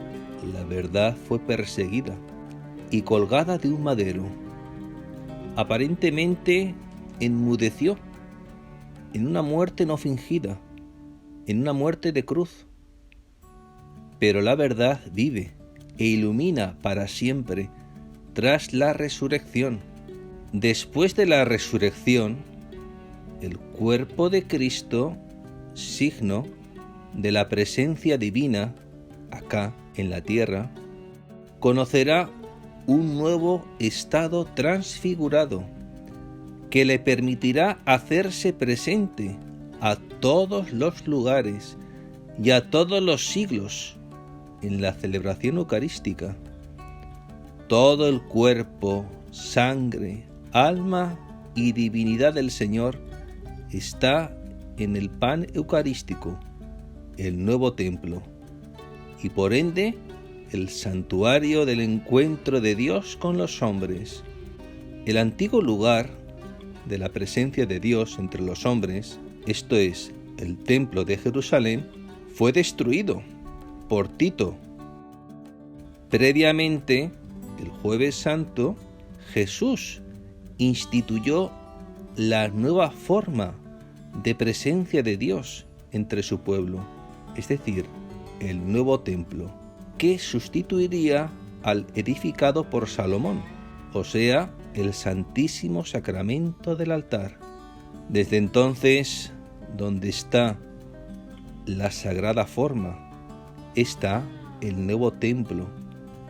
La verdad fue perseguida y colgada de un madero. Aparentemente enmudeció en una muerte no fingida, en una muerte de cruz. Pero la verdad vive e ilumina para siempre tras la resurrección. Después de la resurrección, el cuerpo de Cristo, signo de la presencia divina acá en la tierra, conocerá un nuevo estado transfigurado que le permitirá hacerse presente a todos los lugares y a todos los siglos en la celebración eucarística. Todo el cuerpo sangre, alma y divinidad del Señor está en el pan eucarístico, el nuevo templo, y por ende el santuario del encuentro de Dios con los hombres. El antiguo lugar de la presencia de Dios entre los hombres, esto es, el templo de Jerusalén, fue destruido por Tito. Previamente, el Jueves Santo, Jesús instituyó la nueva forma de presencia de Dios entre su pueblo, es decir, el nuevo templo, que sustituiría al edificado por Salomón, o sea, el Santísimo Sacramento del altar. Desde entonces, donde está la sagrada forma, está el nuevo templo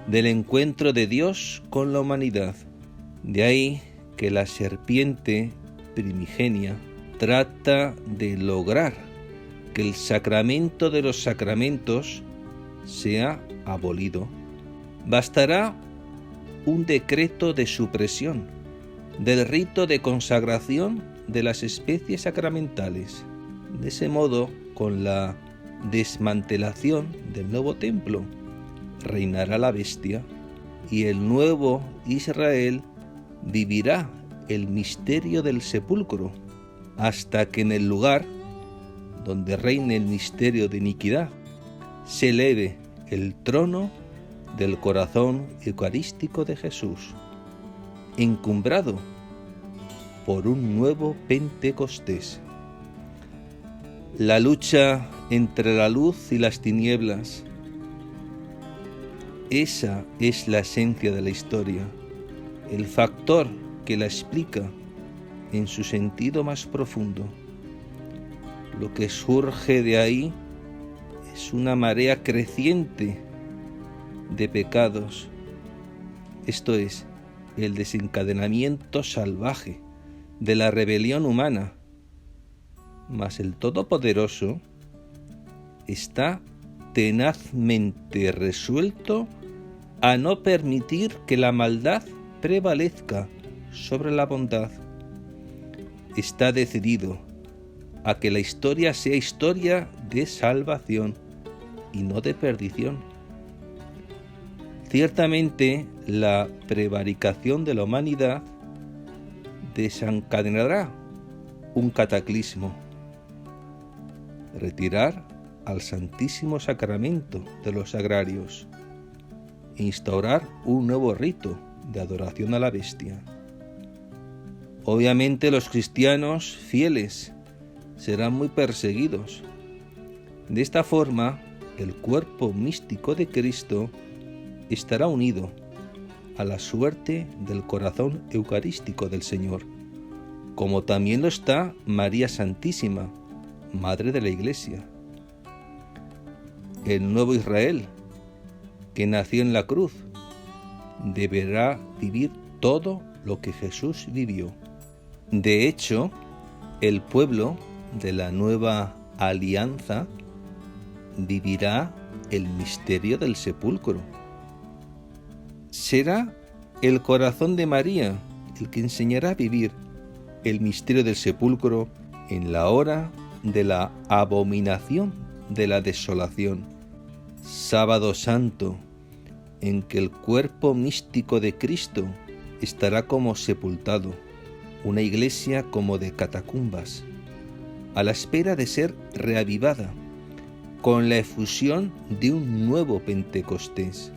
del encuentro de Dios con la humanidad. De ahí que la serpiente primigenia trata de lograr que el sacramento de los sacramentos sea abolido. Bastará un decreto de supresión del rito de consagración de las especies sacramentales. De ese modo, con la desmantelación del nuevo templo, reinará la bestia y el nuevo Israel vivirá el misterio del sepulcro hasta que en el lugar donde reine el misterio de iniquidad se eleve el trono del corazón eucarístico de Jesús, encumbrado por un nuevo Pentecostés. La lucha entre la luz y las tinieblas, esa es la esencia de la historia, el factor que la explica en su sentido más profundo. Lo que surge de ahí es una marea creciente de pecados, esto es, el desencadenamiento salvaje de la rebelión humana, mas el Todopoderoso está tenazmente resuelto a no permitir que la maldad prevalezca sobre la bondad. Está decidido a que la historia sea historia de salvación y no de perdición. Ciertamente, la prevaricación de la humanidad desencadenará un cataclismo: retirar al Santísimo Sacramento de los sagrarios e instaurar un nuevo rito de adoración a la bestia. Obviamente los cristianos fieles serán muy perseguidos. De esta forma, el cuerpo místico de Cristo estará unido a la suerte del corazón eucarístico del Señor, como también lo está María Santísima, Madre de la Iglesia. El nuevo Israel, que nació en la cruz, deberá vivir todo lo que Jesús vivió. De hecho, el pueblo de la nueva alianza vivirá el misterio del sepulcro. Será el corazón de María el que enseñará a vivir el misterio del sepulcro en la hora de la abominación de la desolación. Sábado Santo, en que el cuerpo místico de Cristo estará como sepultado, una iglesia como de catacumbas, a la espera de ser reavivada con la efusión de un nuevo Pentecostés.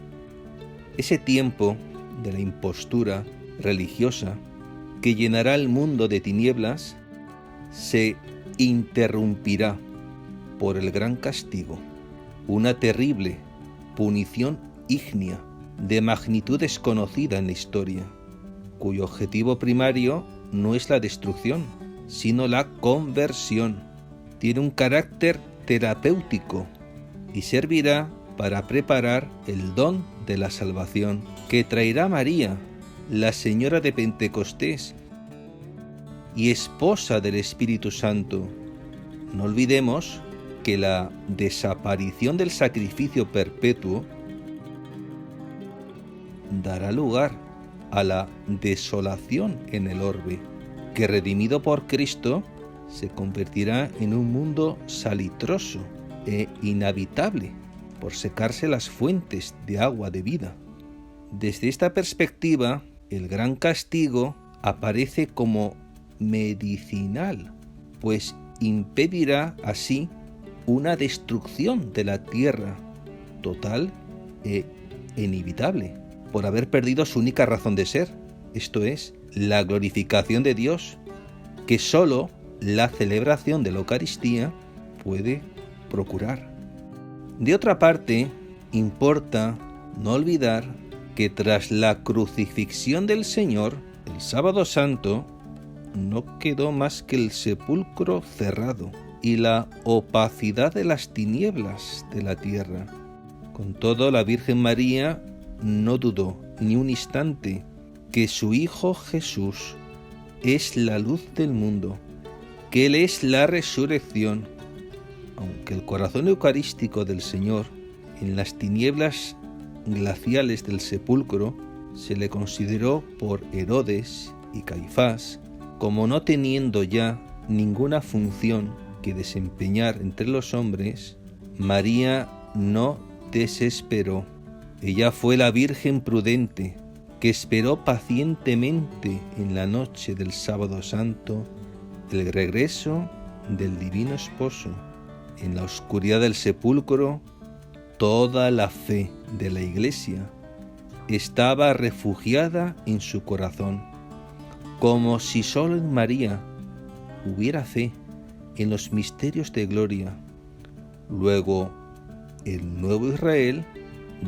Ese tiempo de la impostura religiosa que llenará el mundo de tinieblas se interrumpirá por el gran castigo, una terrible punición ígnea de magnitud desconocida en la historia, cuyo objetivo primario no es la destrucción, sino la conversión. Tiene un carácter terapéutico y servirá para preparar el don de la salvación que traerá María, la Señora de Pentecostés y esposa del Espíritu Santo. No olvidemos que la desaparición del sacrificio perpetuo dará lugar a la desolación en el orbe, que redimido por Cristo se convertirá en un mundo salitroso e inhabitable por secarse las fuentes de agua de vida. Desde esta perspectiva, el gran castigo aparece como medicinal, pues impedirá así una destrucción de la tierra total e inevitable, por haber perdido su única razón de ser, esto es, la glorificación de Dios, que sólo la celebración de la Eucaristía puede procurar. De otra parte, importa no olvidar que tras la crucifixión del Señor, el Sábado Santo, no quedó más que el sepulcro cerrado y la opacidad de las tinieblas de la tierra. Con todo, la Virgen María no dudó ni un instante que su Hijo Jesús es la luz del mundo, que Él es la resurrección, aunque el corazón eucarístico del Señor, en las tinieblas glaciales del sepulcro, se le consideró por Herodes y Caifás como no teniendo ya ninguna función que desempeñar entre los hombres. María no desesperó. Ella fue la Virgen prudente que esperó pacientemente en la noche del Sábado Santo el regreso del Divino Esposo. En la oscuridad del sepulcro, toda la fe de la Iglesia estaba refugiada en su corazón, como si solo en María hubiera fe en los misterios de gloria. Luego, el nuevo Israel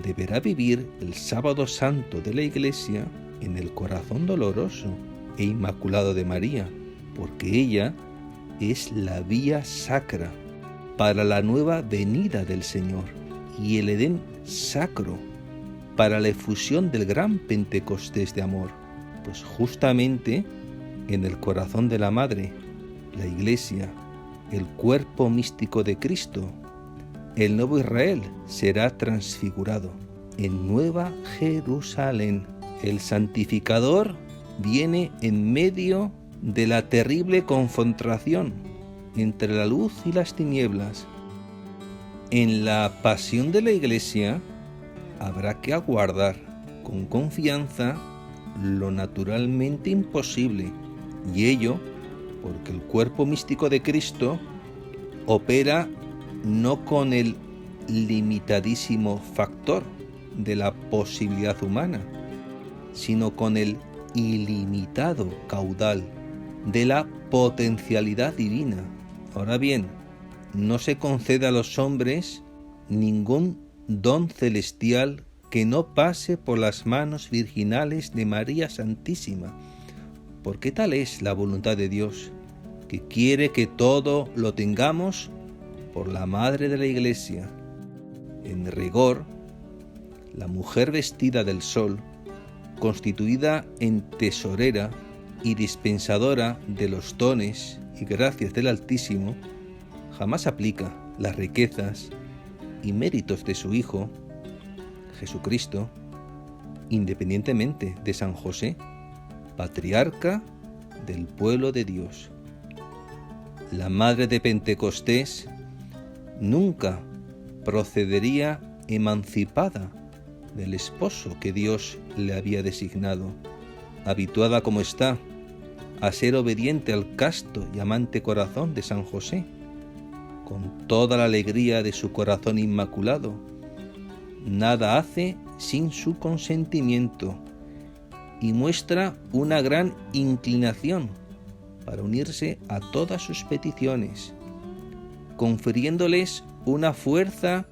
deberá vivir el Sábado Santo de la Iglesia en el corazón doloroso e inmaculado de María, porque ella es la vía sacra para la nueva venida del Señor y el Edén sacro para la efusión del gran Pentecostés de amor, pues justamente en el corazón de la Madre, la Iglesia, el cuerpo místico de Cristo, el nuevo Israel será transfigurado en Nueva Jerusalén. El santificador viene en medio de la terrible confrontación entre la luz y las tinieblas. En la pasión de la Iglesia habrá que aguardar con confianza lo naturalmente imposible, y ello porque el cuerpo místico de Cristo opera no con el limitadísimo factor de la posibilidad humana, sino con el ilimitado caudal de la potencialidad divina. Ahora bien, no se concede a los hombres ningún don celestial que no pase por las manos virginales de María Santísima, porque tal es la voluntad de Dios, que quiere que todo lo tengamos por la Madre de la Iglesia. En rigor, la mujer vestida del sol, constituida en tesorera y dispensadora de los dones y gracias del Altísimo, jamás aplica las riquezas y méritos de su Hijo, Jesucristo, independientemente de San José, patriarca del pueblo de Dios. La Madre de Pentecostés nunca procedería emancipada del esposo que Dios le había designado, habituada como está a ser obediente al casto y amante corazón de San José, con toda la alegría de su corazón inmaculado. Nada hace sin su consentimiento y muestra una gran inclinación para unirse a todas sus peticiones, confiriéndoles una fuerza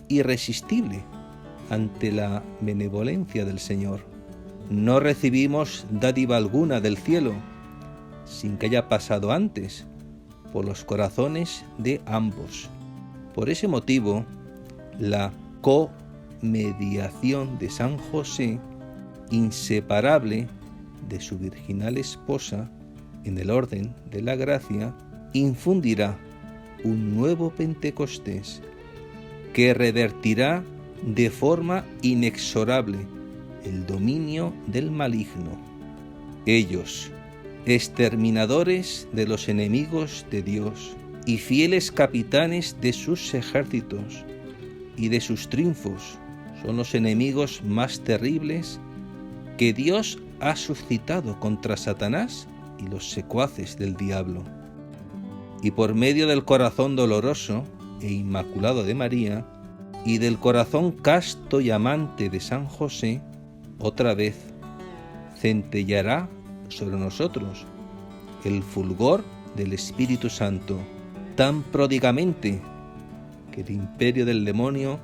irresistible ante la benevolencia del Señor. No recibimos dádiva alguna del cielo sin que haya pasado antes por los corazones de ambos. Por ese motivo, la comediación de San José, inseparable de su virginal esposa en el orden de la gracia, infundirá un nuevo Pentecostés que revertirá de forma inexorable el dominio del maligno. Ellos, exterminadores de los enemigos de Dios y fieles capitanes de sus ejércitos y de sus triunfos, son los enemigos más terribles que Dios ha suscitado contra Satanás y los secuaces del diablo. Y por medio del corazón doloroso e inmaculado de María y del corazón casto y amante de San José, otra vez centellará sobre nosotros el fulgor del Espíritu Santo tan pródigamente que el imperio del demonio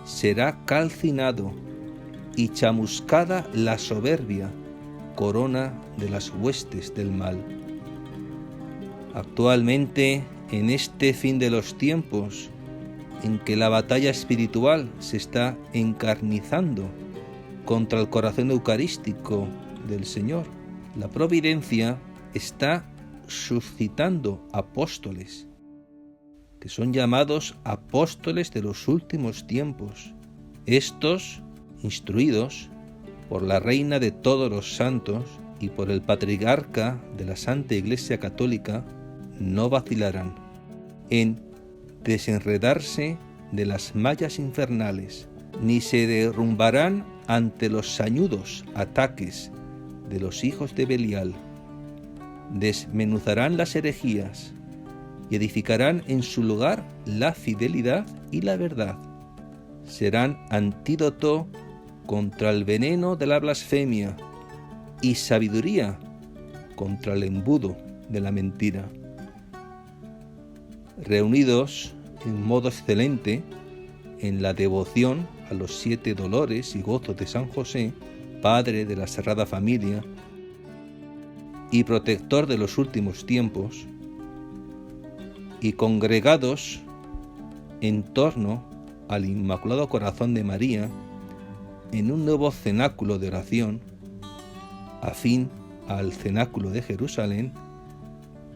será calcinado y chamuscada la soberbia corona de las huestes del mal. Actualmente, en este fin de los tiempos, en que la batalla espiritual se está encarnizando contra el corazón eucarístico del Señor, la providencia está suscitando apóstoles, que son llamados apóstoles de los últimos tiempos. Estos, instruidos por la Reina de todos los santos y por el Patriarca de la Santa Iglesia Católica, no vacilarán en desenredarse de las mallas infernales, ni se derrumbarán ante los sañudos ataques de los hijos de Belial. Desmenuzarán las herejías y edificarán en su lugar la fidelidad y la verdad. Serán antídoto contra el veneno de la blasfemia y sabiduría contra el embudo de la mentira. Reunidos en modo excelente en la devoción a los 7 dolores y gozos de San José, Padre de la Sagrada Familia y protector de los últimos tiempos, y congregados en torno al Inmaculado Corazón de María en un nuevo cenáculo de oración, afín al cenáculo de Jerusalén,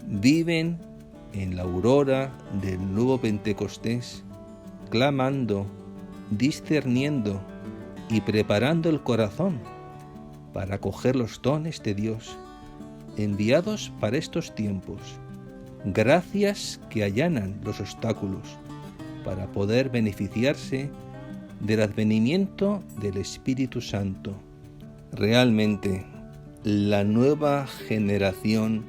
viven en la aurora del nuevo Pentecostés, clamando, discerniendo y preparando el corazón para acoger los dones de Dios enviados para estos tiempos, gracias que allanan los obstáculos para poder beneficiarse del advenimiento del Espíritu Santo. Realmente, la nueva generación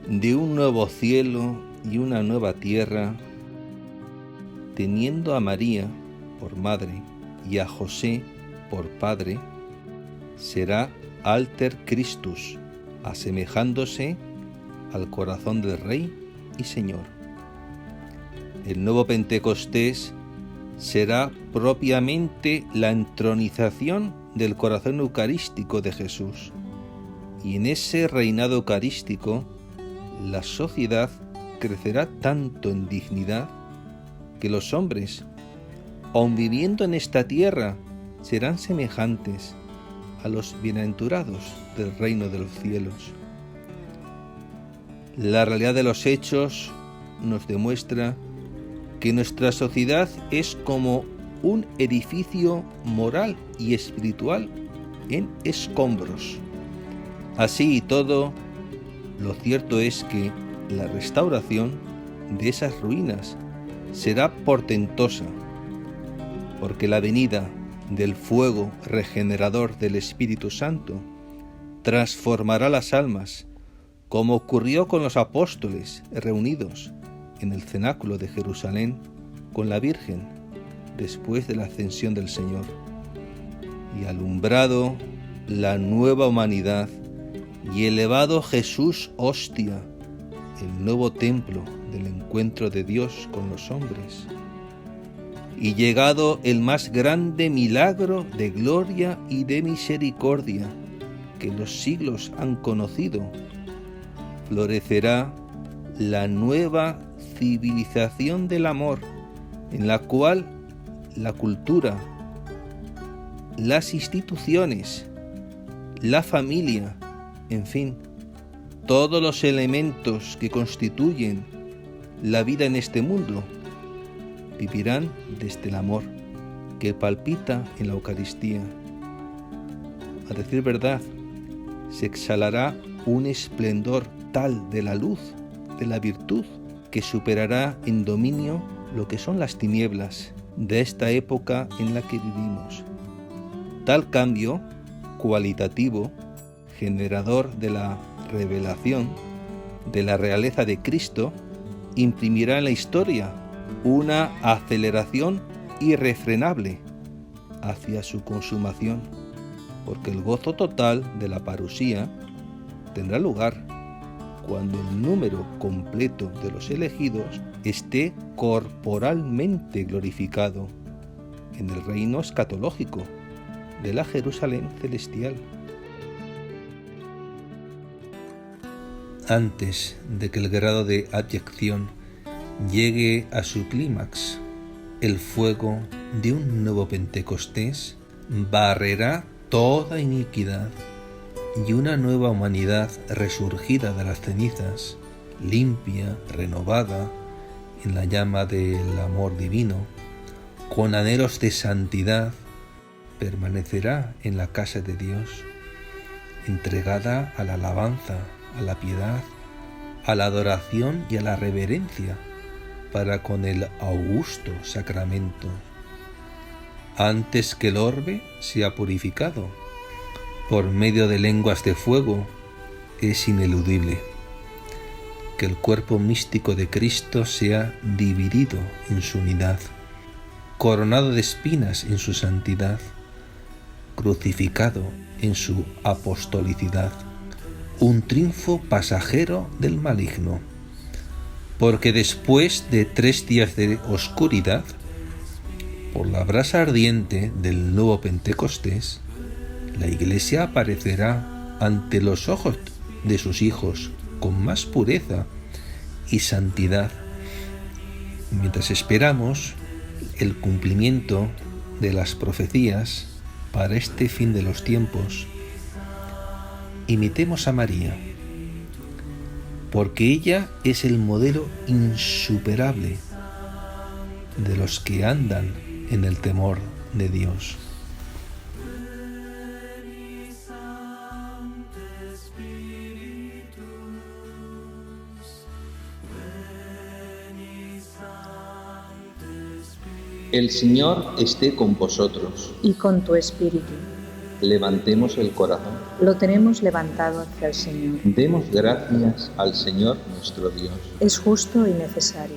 de un nuevo cielo y una nueva tierra, teniendo a María por madre y a José por padre, será alter Christus, asemejándose al corazón del Rey y Señor. El nuevo Pentecostés será propiamente la entronización del corazón eucarístico de Jesús, y en ese reinado eucarístico la sociedad crecerá tanto en dignidad que los hombres, aun viviendo en esta tierra, serán semejantes a los bienaventurados del reino de los cielos. La realidad de los hechos nos demuestra que nuestra sociedad es como un edificio moral y espiritual en escombros. Así y todo, lo cierto es que la restauración de esas ruinas será portentosa, porque la venida del fuego regenerador del Espíritu Santo transformará las almas, como ocurrió con los apóstoles reunidos en el cenáculo de Jerusalén con la Virgen después de la ascensión del Señor, y alumbrado la nueva humanidad y elevado Jesús hostia, el nuevo templo del encuentro de Dios con los hombres, y llegado el más grande milagro de gloria y de misericordia que los siglos han conocido, florecerá la nueva civilización del amor, en la cual la cultura, las instituciones, la familia, en fin, todos los elementos que constituyen la vida en este mundo, vivirán desde el amor que palpita en la Eucaristía. a decir verdad, se exhalará un esplendor tal de la luz, de la virtud, que superará en dominio lo que son las tinieblas de esta época en la que vivimos. Tal cambio cualitativo, generador de la revelación de la realeza de Cristo, imprimirá en la historia una aceleración irrefrenable hacia su consumación, porque el gozo total de la parusía tendrá lugar cuando el número completo de los elegidos esté corporalmente glorificado en el reino escatológico de la Jerusalén celestial. Antes de que el grado de abyección llegue a su clímax, el fuego de un nuevo Pentecostés barrerá toda iniquidad y una nueva humanidad resurgida de las cenizas, limpia, renovada en la llama del amor divino, con anhelos de santidad, permanecerá en la casa de Dios, entregada a la alabanza, a la piedad, a la adoración y a la reverencia para con el augusto sacramento, antes que el orbe sea purificado por medio de lenguas de fuego. Es ineludible que el cuerpo místico de Cristo sea dividido en su unidad, coronado de espinas en su santidad, crucificado en su apostolicidad, un triunfo pasajero del maligno, porque después de 3 días de oscuridad, por la brasa ardiente del nuevo Pentecostés, la Iglesia aparecerá ante los ojos de sus hijos con más pureza y santidad, mientras esperamos el cumplimiento de las profecías para este fin de los tiempos. Imitemos a María, porque ella es el modelo insuperable de los que andan en el temor de Dios. El Señor esté con vosotros. Y con tu espíritu. Levantemos el corazón. Lo tenemos levantado hacia el Señor. Demos gracias al Señor nuestro Dios. Es justo y necesario.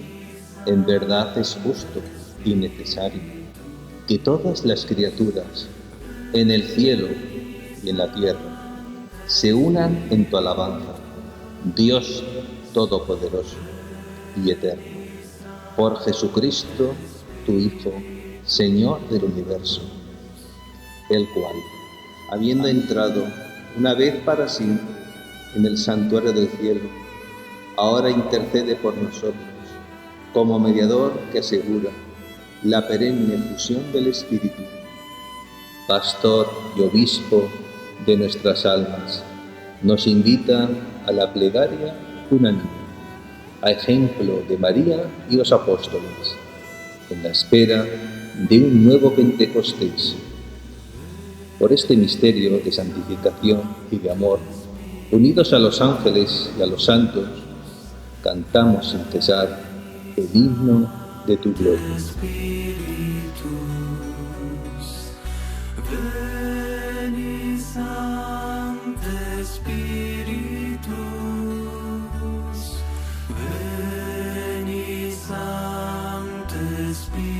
En verdad es justo y necesario que todas las criaturas, en el cielo y en la tierra, se unan en tu alabanza, Dios Todopoderoso y Eterno, por Jesucristo, tu Hijo, Señor del universo, el cual, habiendo entrado una vez para siempre en el santuario del cielo, ahora intercede por nosotros como mediador que asegura la perenne fusión del Espíritu, pastor y obispo de nuestras almas, nos invita a la plegaria unánime, a ejemplo de María y los apóstoles, en la espera de un nuevo Pentecostés. Por este misterio de santificación y de amor, unidos a los ángeles y a los santos, cantamos sin cesar el himno de tu gloria.